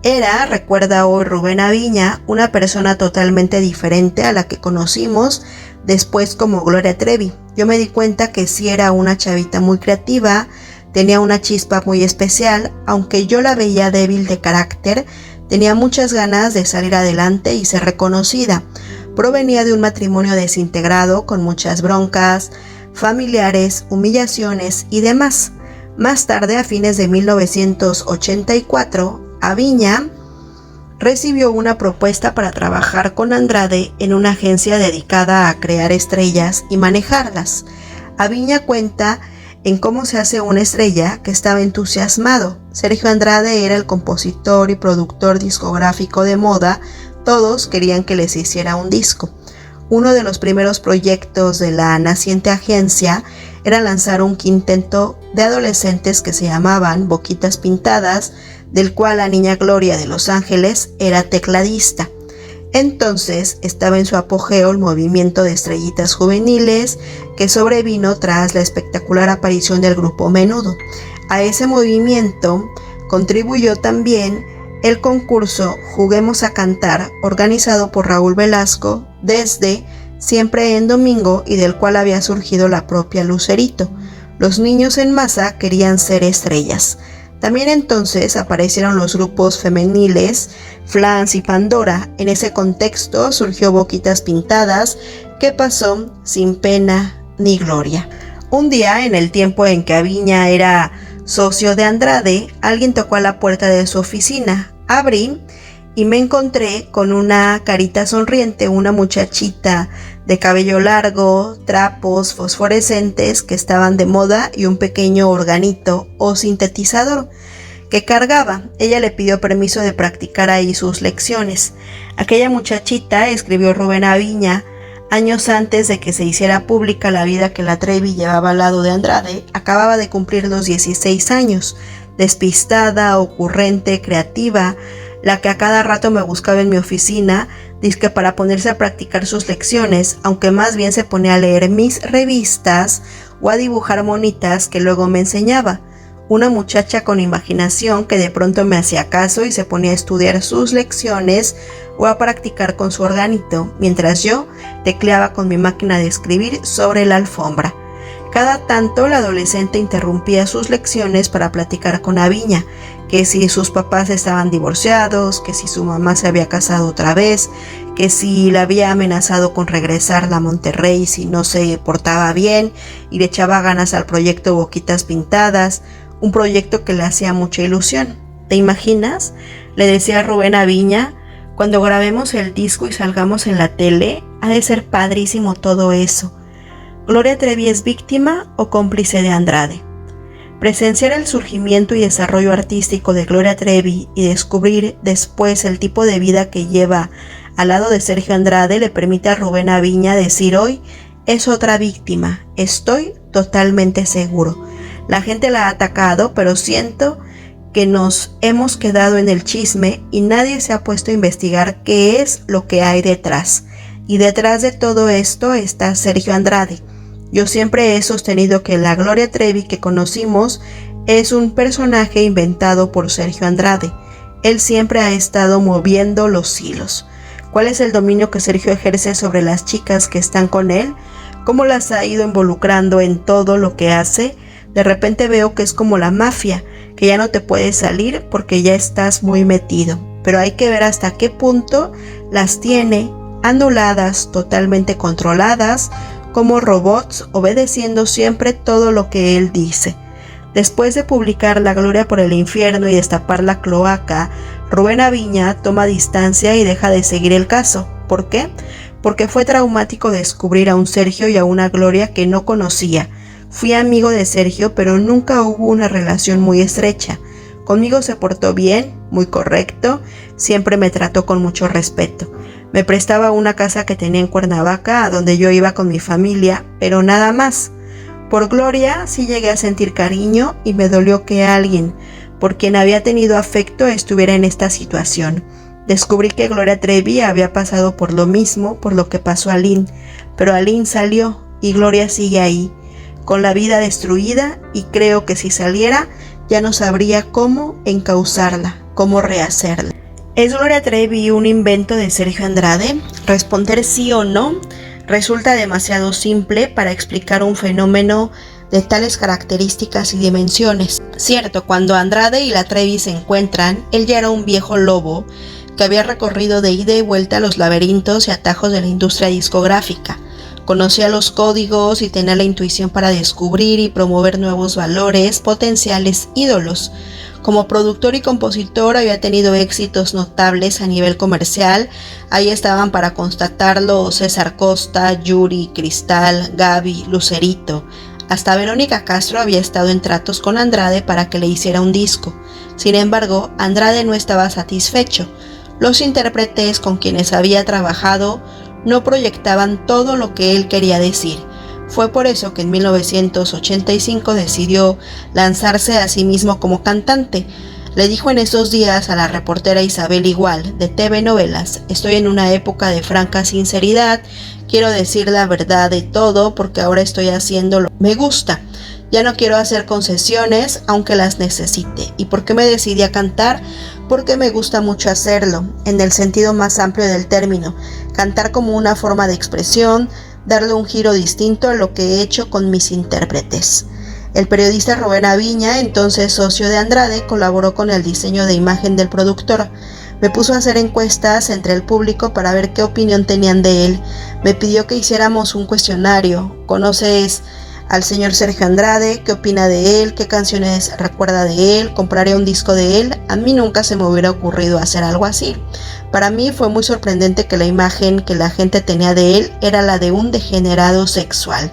Era, recuerda hoy Rubén Aviña, una persona totalmente diferente a la que conocimos después como Gloria Trevi. Yo me di cuenta que sí era una chavita muy creativa, tenía una chispa muy especial, aunque yo la veía débil de carácter, tenía muchas ganas de salir adelante y ser reconocida. Provenía de un matrimonio desintegrado con muchas broncas familiares, humillaciones y demás. Más tarde, a fines de 1984, Aviña recibió una propuesta para trabajar con Andrade en una agencia dedicada a crear estrellas y manejarlas. Aviña cuenta en cómo se hace una estrella que estaba entusiasmado. Sergio Andrade era el compositor y productor discográfico de moda. Todos querían que les hiciera un disco. Uno de los primeros proyectos de la naciente agencia era lanzar un quinteto de adolescentes que se llamaban Boquitas Pintadas, del cual la niña Gloria de Los Ángeles era tecladista. Entonces estaba en su apogeo el movimiento de estrellitas juveniles que sobrevino tras la espectacular aparición del grupo Menudo. A ese movimiento contribuyó también el concurso Juguemos a Cantar, organizado por Raúl Velasco desde Siempre en Domingo y del cual había surgido la propia Lucerito. Los niños en masa querían ser estrellas. También entonces aparecieron los grupos femeniles Flans y Pandora. En ese contexto surgió Boquitas Pintadas, que pasó sin pena ni gloria. Un día, en el tiempo en que Aviña era socio de Andrade, alguien tocó a la puerta de su oficina. Abrí y me encontré con una carita sonriente, una muchachita de cabello largo, trapos fosforescentes que estaban de moda y un pequeño organito o sintetizador que cargaba. Ella le pidió permiso de practicar ahí sus lecciones. Aquella muchachita, escribió Rubén Aviña, años antes de que se hiciera pública la vida que la Trevi llevaba al lado de Andrade, acababa de cumplir los 16 años, despistada, ocurrente, creativa, la que a cada rato me buscaba en mi oficina, dizque para ponerse a practicar sus lecciones, aunque más bien se ponía a leer mis revistas o a dibujar monitas que luego me enseñaba. Una muchacha con imaginación que de pronto me hacía caso y se ponía a estudiar sus lecciones o a practicar con su organito, mientras yo tecleaba con mi máquina de escribir sobre la alfombra. Cada tanto la adolescente interrumpía sus lecciones para platicar con Aviña, que si sus papás estaban divorciados, que si su mamá se había casado otra vez, que si la había amenazado con regresarla a Monterrey si no se portaba bien y le echaba ganas al proyecto Boquitas Pintadas, un proyecto que le hacía mucha ilusión. ¿Te imaginas?, le decía Rubén Aviña, cuando grabemos el disco y salgamos en la tele, ha de ser padrísimo todo eso. ¿Gloria Trevi es víctima o cómplice de Andrade? Presenciar el surgimiento y desarrollo artístico de Gloria Trevi y descubrir después el tipo de vida que lleva al lado de Sergio Andrade le permite a Rubén Aviña decir hoy, es otra víctima, estoy totalmente seguro. La gente la ha atacado, pero siento que nos hemos quedado en el chisme y nadie se ha puesto a investigar qué es lo que hay detrás. Y detrás de todo esto está Sergio Andrade. Yo siempre he sostenido que la Gloria Trevi que conocimos es un personaje inventado por Sergio Andrade. Él siempre ha estado moviendo los hilos. ¿Cuál es el dominio que Sergio ejerce sobre las chicas que están con él? ¿Cómo las ha ido involucrando en todo lo que hace? De repente veo que es como la mafia, que ya no te puedes salir porque ya estás muy metido. Pero hay que ver hasta qué punto las tiene anuladas, totalmente controladas, como robots, obedeciendo siempre todo lo que él dice. Después de publicar La Gloria por el Infierno y destapar la cloaca, Rubén Aviña toma distancia y deja de seguir el caso. ¿Por qué? Porque fue traumático descubrir a un Sergio y a una Gloria que no conocía. Fui amigo de Sergio, pero nunca hubo una relación muy estrecha. Conmigo se portó bien, muy correcto, siempre me trató con mucho respeto. Me prestaba una casa que tenía en Cuernavaca, a donde yo iba con mi familia, pero nada más. Por Gloria sí llegué a sentir cariño y me dolió que alguien, por quien había tenido afecto, estuviera en esta situación. Descubrí que Gloria Trevi había pasado por lo mismo, por lo que pasó a Lynn, pero Lynn salió y Gloria sigue ahí, con la vida destruida, y creo que si saliera ya no sabría cómo encauzarla. cómo rehacerla. ¿Es Gloria Trevi un invento de Sergio Andrade? Responder sí o no resulta demasiado simple para explicar un fenómeno de tales características y dimensiones. Cierto, cuando Andrade y la Trevi se encuentran, él ya era un viejo lobo que había recorrido de ida y vuelta los laberintos y atajos de la industria discográfica. Conocía los códigos y tenía la intuición para descubrir y promover nuevos valores, potenciales ídolos. Como productor y compositor había tenido éxitos notables a nivel comercial. Ahí estaban para constatarlo César Costa, Yuri, Cristal, Gaby, Lucerito. Hasta Verónica Castro había estado en tratos con Andrade para que le hiciera un disco. Sin embargo, Andrade no estaba satisfecho. Los intérpretes con quienes había trabajado no proyectaban todo lo que él quería decir. Fue por eso que en 1985 decidió lanzarse a sí mismo como cantante. Le dijo en esos días a la reportera Isabel Igual, de TV Novelas: estoy en una época de franca sinceridad, quiero decir la verdad de todo porque ahora estoy haciendo lo que me gusta. Ya no quiero hacer concesiones aunque las necesite. ¿Y por qué me decidí a cantar? Porque me gusta mucho hacerlo, en el sentido más amplio del término, cantar como una forma de expresión, darle un giro distinto a lo que he hecho con mis intérpretes. El periodista Rubén Aviña, entonces socio de Andrade, colaboró con el diseño de imagen del productor. Me puso a hacer encuestas entre el público para ver qué opinión tenían de él. Me pidió que hiciéramos un cuestionario. ¿Conoces al señor Sergio Andrade? ¿Qué opina de él? ¿Qué canciones recuerda de él? ¿Compraría un disco de él? A mí nunca se me hubiera ocurrido hacer algo así. Para mí fue muy sorprendente que la imagen que la gente tenía de él era la de un degenerado sexual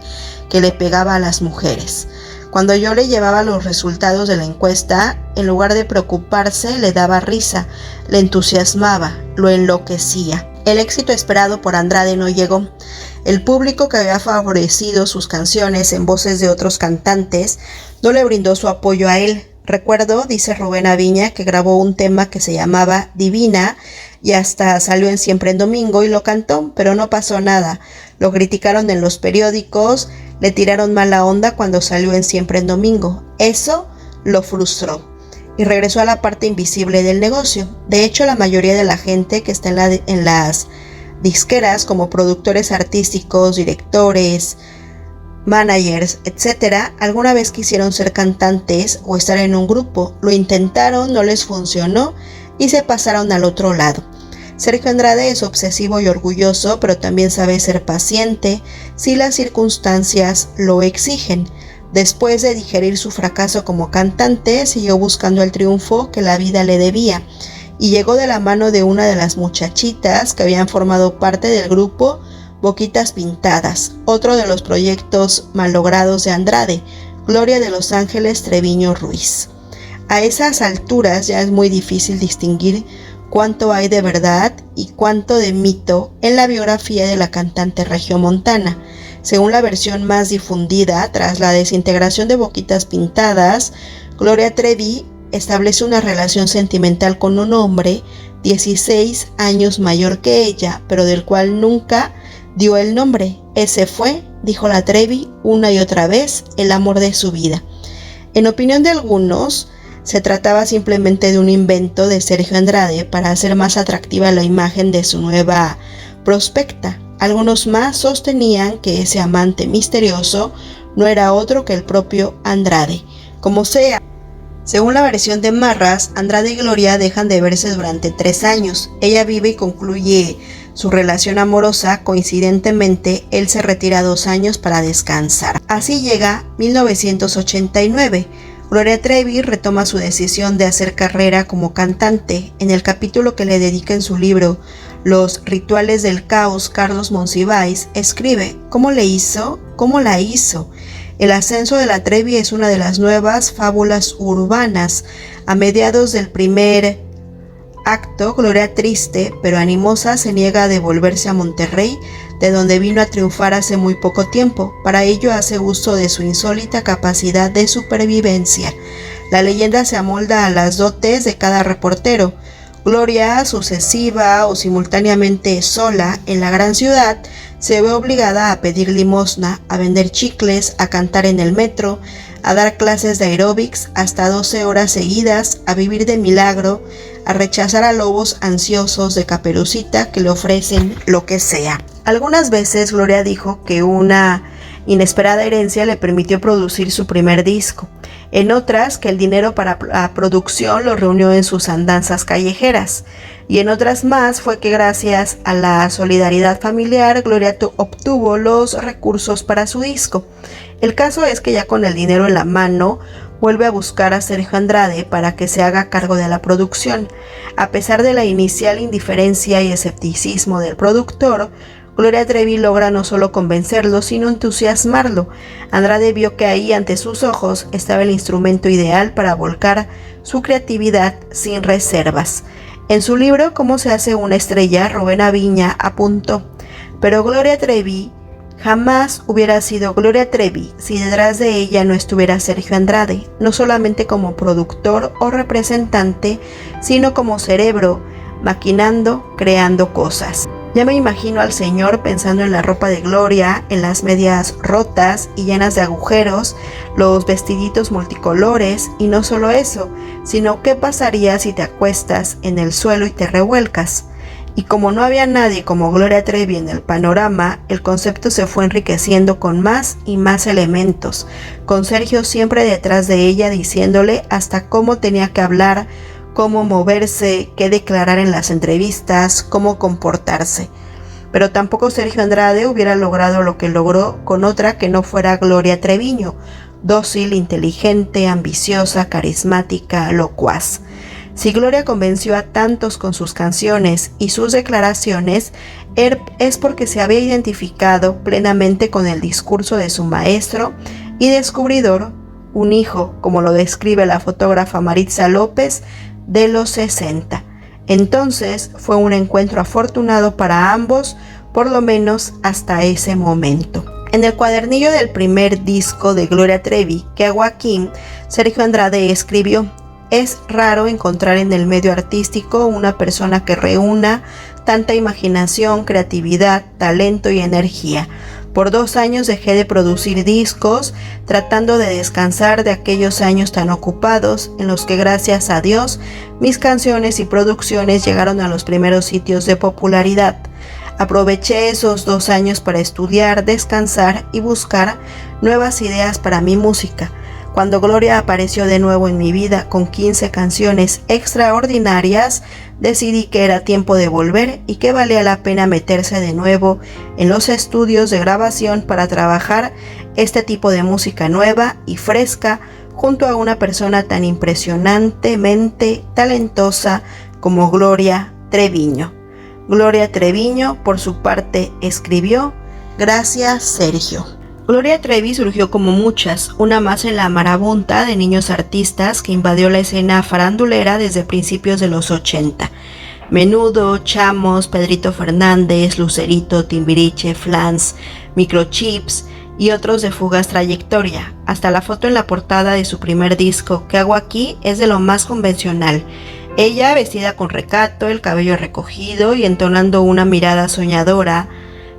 que le pegaba a las mujeres. Cuando yo le llevaba los resultados de la encuesta, en lugar de preocuparse, le daba risa, le entusiasmaba, lo enloquecía. El éxito esperado por Andrade no llegó. El público que había favorecido sus canciones en voces de otros cantantes no le brindó su apoyo a él. Recuerdo, dice Rubén Aviña, que grabó un tema que se llamaba Divina y hasta salió en Siempre en Domingo y lo cantó, pero no pasó nada. Lo criticaron en los periódicos, le tiraron mala onda cuando salió en Siempre en Domingo. Eso lo frustró y regresó a la parte invisible del negocio. De hecho, la mayoría de la gente que está en las disqueras, como productores artísticos, directores, managers, etc., alguna vez quisieron ser cantantes o estar en un grupo. Lo intentaron, no les funcionó y se pasaron al otro lado. Sergio Andrade es obsesivo y orgulloso, pero también sabe ser paciente si las circunstancias lo exigen. Después de digerir su fracaso como cantante, siguió buscando el triunfo que la vida le debía y llegó de la mano de una de las muchachitas que habían formado parte del grupo Boquitas Pintadas, otro de los proyectos malogrados de Andrade, Gloria de Los Ángeles Treviño Ruiz. A esas alturas ya es muy difícil distinguir cuánto hay de verdad y cuánto de mito en la biografía de la cantante regiomontana. Según la versión más difundida, tras la desintegración de Boquitas Pintadas, Gloria Trevi establece una relación sentimental con un hombre 16 años mayor que ella, pero del cual nunca dio el nombre. Ese fue, dijo la Trevi una y otra vez, el amor de su vida. En opinión de algunos, se trataba simplemente de un invento de Sergio Andrade para hacer más atractiva la imagen de su nueva prospecta. Algunos más sostenían que ese amante misterioso no era otro que el propio Andrade. Como sea, según la versión de Marras, Andrade y Gloria dejan de verse durante 3 años. Ella vive y concluye su relación amorosa. Coincidentemente, él se retira 2 años para descansar. Así llega 1989. Gloria Trevi retoma su decisión de hacer carrera como cantante. En el capítulo que le dedica en su libro Los Rituales del Caos, Carlos Monsiváis escribe: ¿cómo le hizo? ¿Cómo la hizo? El ascenso de la Trevi es una de las nuevas fábulas urbanas. A mediados del primer acto, Gloria, triste pero animosa, se niega a devolverse a Monterrey, de donde vino a triunfar hace muy poco tiempo. Para ello hace uso de su insólita capacidad de supervivencia. La leyenda se amolda a las dotes de cada reportero. Gloria, sucesiva o simultáneamente sola en la gran ciudad, se ve obligada a pedir limosna, a vender chicles, a cantar en el metro, a dar clases de aeróbics hasta 12 horas seguidas, a vivir de milagro, a rechazar a lobos ansiosos de Caperucita que le ofrecen lo que sea. Algunas veces Gloria dijo que una inesperada herencia le permitió producir su primer disco. En otras, que el dinero para la producción lo reunió en sus andanzas callejeras. Y en otras más fue que gracias a la solidaridad familiar, Gloria obtuvo los recursos para su disco. El caso es que ya con el dinero en la mano, vuelve a buscar a Sergio Andrade para que se haga cargo de la producción. A pesar de la inicial indiferencia y escepticismo del productor, Gloria Trevi logra no solo convencerlo, sino entusiasmarlo. Andrade vio que ahí ante sus ojos estaba el instrumento ideal para volcar su creatividad sin reservas. En su libro Cómo se hace una estrella, Rubén Aviña apuntó: pero Gloria Trevi jamás hubiera sido Gloria Trevi si detrás de ella no estuviera Sergio Andrade, no solamente como productor o representante, sino como cerebro, maquinando, creando cosas. Ya me imagino al señor pensando en la ropa de Gloria, en las medias rotas y llenas de agujeros, los vestiditos multicolores, y no solo eso, sino qué pasaría si te acuestas en el suelo y te revuelcas. Y como no había nadie como Gloria Trevi en el panorama, el concepto se fue enriqueciendo con más y más elementos, con Sergio siempre detrás de ella diciéndole hasta cómo tenía que hablar, cómo moverse, qué declarar en las entrevistas, cómo comportarse. Pero tampoco Sergio Andrade hubiera logrado lo que logró con otra que no fuera Gloria Treviño, dócil, inteligente, ambiciosa, carismática, locuaz. Si Gloria convenció a tantos con sus canciones y sus declaraciones, es porque se había identificado plenamente con el discurso de su maestro y descubridor, un hijo, como lo describe la fotógrafa Maritza López, de los 60. Entonces fue un encuentro afortunado para ambos, por lo menos hasta ese momento. En el cuadernillo del primer disco de Gloria Trevi, Que hago aquí, Sergio Andrade escribió: es raro encontrar en el medio artístico una persona que reúna tanta imaginación, creatividad, talento y energía. Por 2 años dejé de producir discos, tratando de descansar de aquellos años tan ocupados en los que, gracias a Dios, mis canciones y producciones llegaron a los primeros sitios de popularidad. Aproveché esos 2 años para estudiar, descansar y buscar nuevas ideas para mi música. Cuando Gloria apareció de nuevo en mi vida con 15 canciones extraordinarias, decidí que era tiempo de volver y que valía la pena meterse de nuevo en los estudios de grabación para trabajar este tipo de música nueva y fresca junto a una persona tan impresionantemente talentosa como Gloria Treviño. Gloria Treviño, por su parte, escribió: gracias, Sergio. Gloria Trevi surgió como muchas, una más en la marabunta de niños artistas que invadió la escena farandulera desde principios de los 80. Menudo, Chamos, Pedrito Fernández, Lucerito, Timbiriche, Flans, Microchips y otros de fugaz trayectoria. Hasta la foto en la portada de su primer disco, Que hago aquí, es de lo más convencional. Ella vestida con recato, el cabello recogido y entonando una mirada soñadora,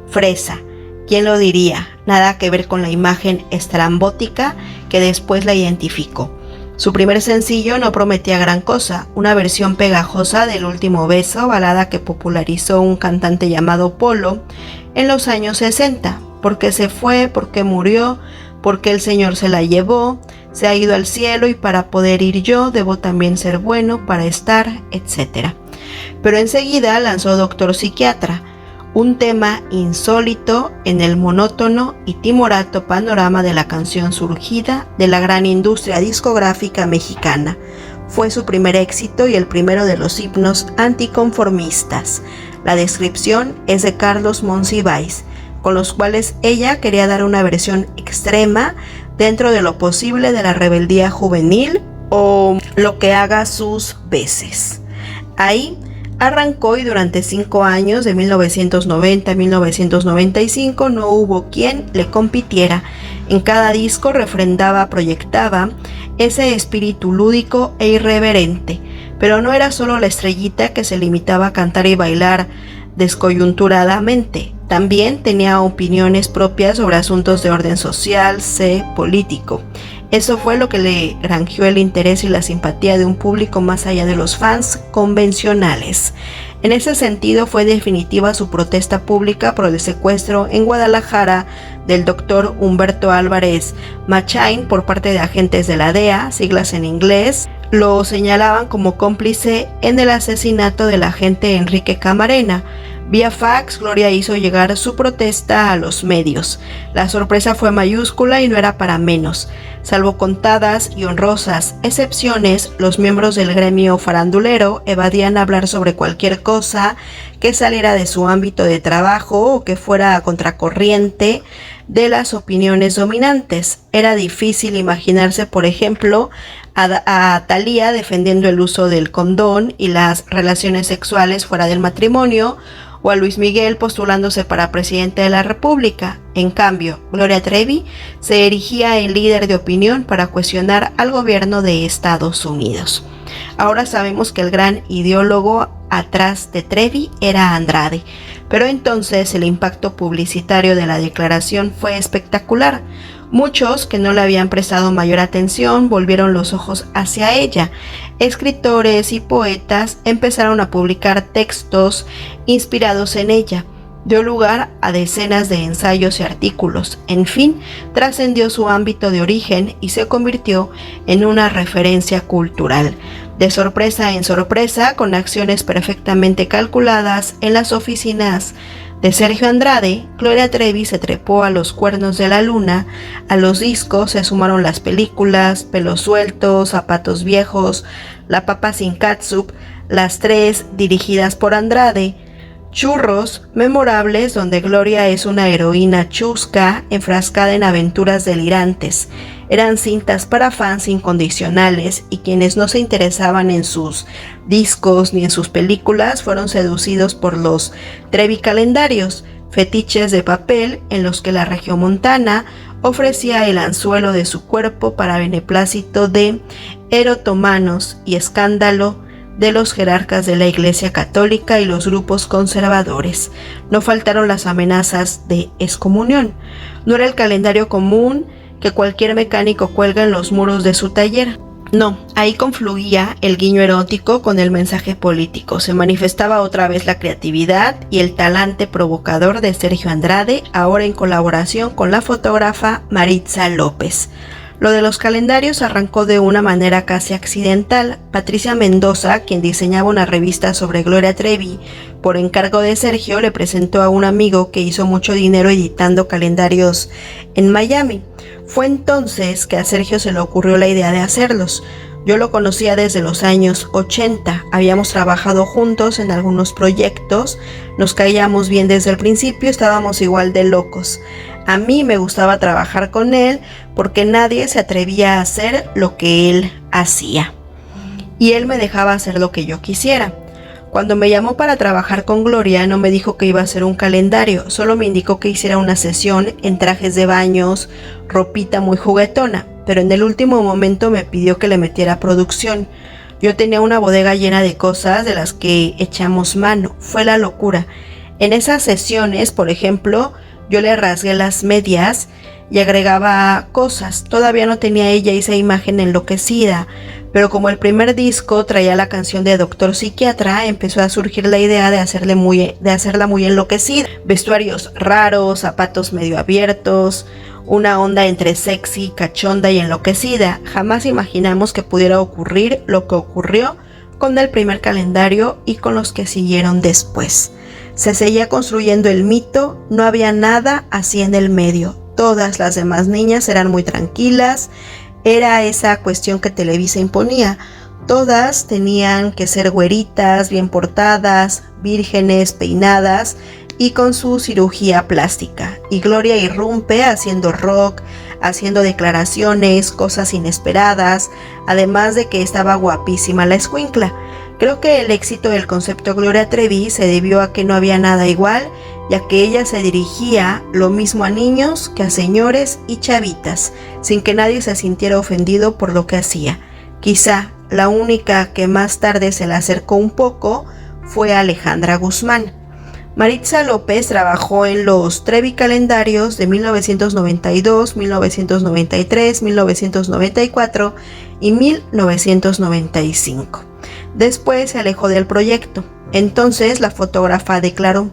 fresa. ¿Quién lo diría? Nada que ver con la imagen estrambótica que después la identificó. Su primer sencillo no prometía gran cosa, una versión pegajosa del Último beso, balada que popularizó un cantante llamado Polo en los años 60. Porque se fue, porque murió, porque el Señor se la llevó, se ha ido al cielo y para poder ir yo debo también ser bueno para estar, etc. Pero enseguida lanzó Doctor Psiquiatra, un tema insólito en el monótono y timorato panorama de la canción surgida de la gran industria discográfica mexicana. Fue su primer éxito y el primero de los himnos anticonformistas. La descripción es de Carlos Monsiváis, con los cuales ella quería dar una versión extrema dentro de lo posible de la rebeldía juvenil o lo que haga sus veces. Ahí arrancó y durante 5 años, de 1990 a 1995, no hubo quien le compitiera. En cada disco refrendaba, proyectaba ese espíritu lúdico e irreverente, pero no era solo la estrellita que se limitaba a cantar y bailar descoyunturadamente. También tenía opiniones propias sobre asuntos de orden social, político. Eso fue lo que le granjeó el interés y la simpatía de un público más allá de los fans convencionales. En ese sentido fue definitiva su protesta pública por el secuestro en Guadalajara del doctor Humberto Álvarez Machain por parte de agentes de la DEA, siglas en inglés. Lo señalaban como cómplice en el asesinato del agente Enrique Camarena. Vía fax, Gloria hizo llegar su protesta a los medios. La sorpresa fue mayúscula y no era para menos. Salvo contadas y honrosas excepciones, los miembros del gremio farandulero evadían hablar sobre cualquier cosa que saliera de su ámbito de trabajo o que fuera a contracorriente de las opiniones dominantes. Era difícil imaginarse, por ejemplo, a Thalía defendiendo el uso del condón y las relaciones sexuales fuera del matrimonio, o a Luis Miguel postulándose para presidente de la República. En cambio, Gloria Trevi se erigía en líder de opinión para cuestionar al gobierno de Estados Unidos. Ahora sabemos que el gran ideólogo atrás de Trevi era Andrade, pero entonces el impacto publicitario de la declaración fue espectacular. Muchos que no le habían prestado mayor atención volvieron los ojos hacia ella. Escritores y poetas empezaron a publicar textos inspirados en ella. Dio lugar a decenas de ensayos y artículos. En fin, trascendió su ámbito de origen y se convirtió en una referencia cultural. De sorpresa en sorpresa, con acciones perfectamente calculadas en las oficinas de Sergio Andrade, Gloria Trevi se trepó a los cuernos de la luna. A los discos se sumaron las películas Pelos Sueltos, Zapatos Viejos, La Papa Sin Catsup, las tres dirigidas por Andrade, Churros, memorables, donde Gloria es una heroína chusca enfrascada en aventuras delirantes. Eran cintas para fans incondicionales y quienes no se interesaban en sus discos ni en sus películas fueron seducidos por los Trevi calendarios, fetiches de papel en los que la regiomontana ofrecía el anzuelo de su cuerpo para beneplácito de erotomanos y escándalo de los jerarcas de la Iglesia Católica y los grupos conservadores. No faltaron las amenazas de excomunión. No era el calendario común que cualquier mecánico cuelga en los muros de su taller. No, ahí confluía el guiño erótico con el mensaje político. Se manifestaba otra vez la creatividad y el talante provocador de Sergio Andrade, ahora en colaboración con la fotógrafa Maritza López. Lo de los calendarios arrancó de una manera casi accidental. Patricia Mendoza, quien diseñaba una revista sobre Gloria Trevi, por encargo de Sergio, le presentó a un amigo que hizo mucho dinero editando calendarios en Miami. Fue entonces que a Sergio se le ocurrió la idea de hacerlos. Yo lo conocía desde los años 80, habíamos trabajado juntos en algunos proyectos, nos caíamos bien desde el principio, estábamos igual de locos. A mí me gustaba trabajar con él porque nadie se atrevía a hacer lo que él hacía. Y él me dejaba hacer lo que yo quisiera. Cuando me llamó para trabajar con Gloria, no me dijo que iba a hacer un calendario, solo me indicó que hiciera una sesión en trajes de baños, ropita muy juguetona, pero en el último momento me pidió que le metiera producción. Yo tenía una bodega llena de cosas de las que echamos mano, fue la locura. En esas sesiones, por ejemplo, yo le rasgué las medias y agregaba cosas. Todavía no tenía ella esa imagen enloquecida, pero como el primer disco traía la canción de Doctor Psiquiatra, empezó a surgir la idea de hacerla muy enloquecida. Vestuarios raros, zapatos medio abiertos, una onda entre sexy, cachonda y enloquecida. Jamás imaginamos que pudiera ocurrir lo que ocurrió con el primer calendario y con los que siguieron después. Se seguía construyendo el mito, no había nada así en el medio. Todas las demás niñas eran muy tranquilas, era esa cuestión que Televisa imponía. Todas tenían que ser güeritas, bien portadas, vírgenes, peinadas y con su cirugía plástica. Y Gloria irrumpe haciendo rock, haciendo declaraciones, cosas inesperadas, además de que estaba guapísima la escuincla. Creo que el éxito del concepto Gloria Trevi se debió a que no había nada igual, ya que ella se dirigía lo mismo a niños que a señores y chavitas, sin que nadie se sintiera ofendido por lo que hacía. Quizá la única que más tarde se le acercó un poco fue Alejandra Guzmán. Maritza López trabajó en los Trevi calendarios de 1992, 1993, 1994 y 1995. Después se alejó del proyecto. Entonces la fotógrafa declaró: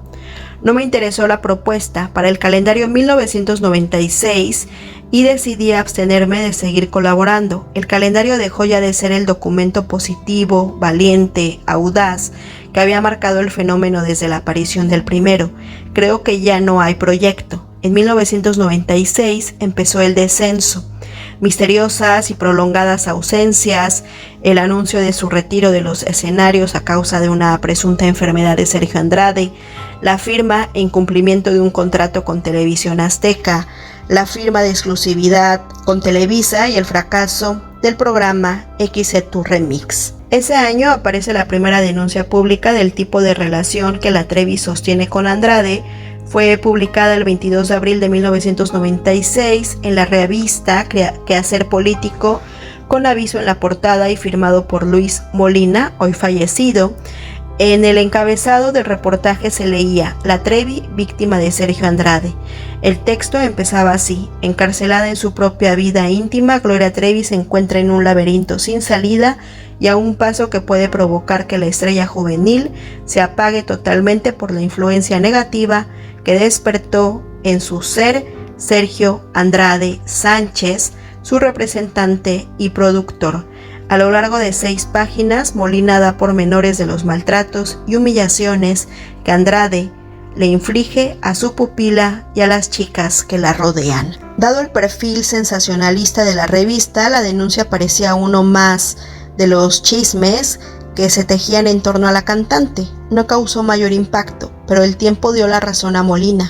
no me interesó la propuesta para el calendario 1996 y decidí abstenerme de seguir colaborando. El calendario dejó ya de ser el documento positivo, valiente, audaz, que había marcado el fenómeno desde la aparición del primero. Creo que ya no hay proyecto. En 1996 empezó el descenso. Misteriosas y prolongadas ausencias, el anuncio de su retiro de los escenarios a causa de una presunta enfermedad de Sergio Andrade, la firma e incumplimiento de un contrato con Televisión Azteca, la firma de exclusividad con Televisa y el fracaso del programa XETU Remix. Ese año aparece la primera denuncia pública del tipo de relación que la Trevi sostiene con Andrade. Fue publicada el 22 de abril de 1996 en la revista Quehacer Político, con aviso en la portada y firmado por Luis Molina, hoy fallecido. En el encabezado del reportaje se leía: La Trevi, víctima de Sergio Andrade. El texto empezaba así: encarcelada en su propia vida íntima, Gloria Trevi se encuentra en un laberinto sin salida y a un paso que puede provocar que la estrella juvenil se apague totalmente por la influencia negativa que despertó en su ser Sergio Andrade Sánchez, su representante y productor. A lo largo de 6 páginas, Molina da pormenores de los maltratos y humillaciones que Andrade le inflige a su pupila y a las chicas que la rodean. Dado el perfil sensacionalista de la revista, la denuncia parecía uno más de los chismes que se tejían en torno a la cantante. No causó mayor impacto, pero el tiempo dio la razón a Molina.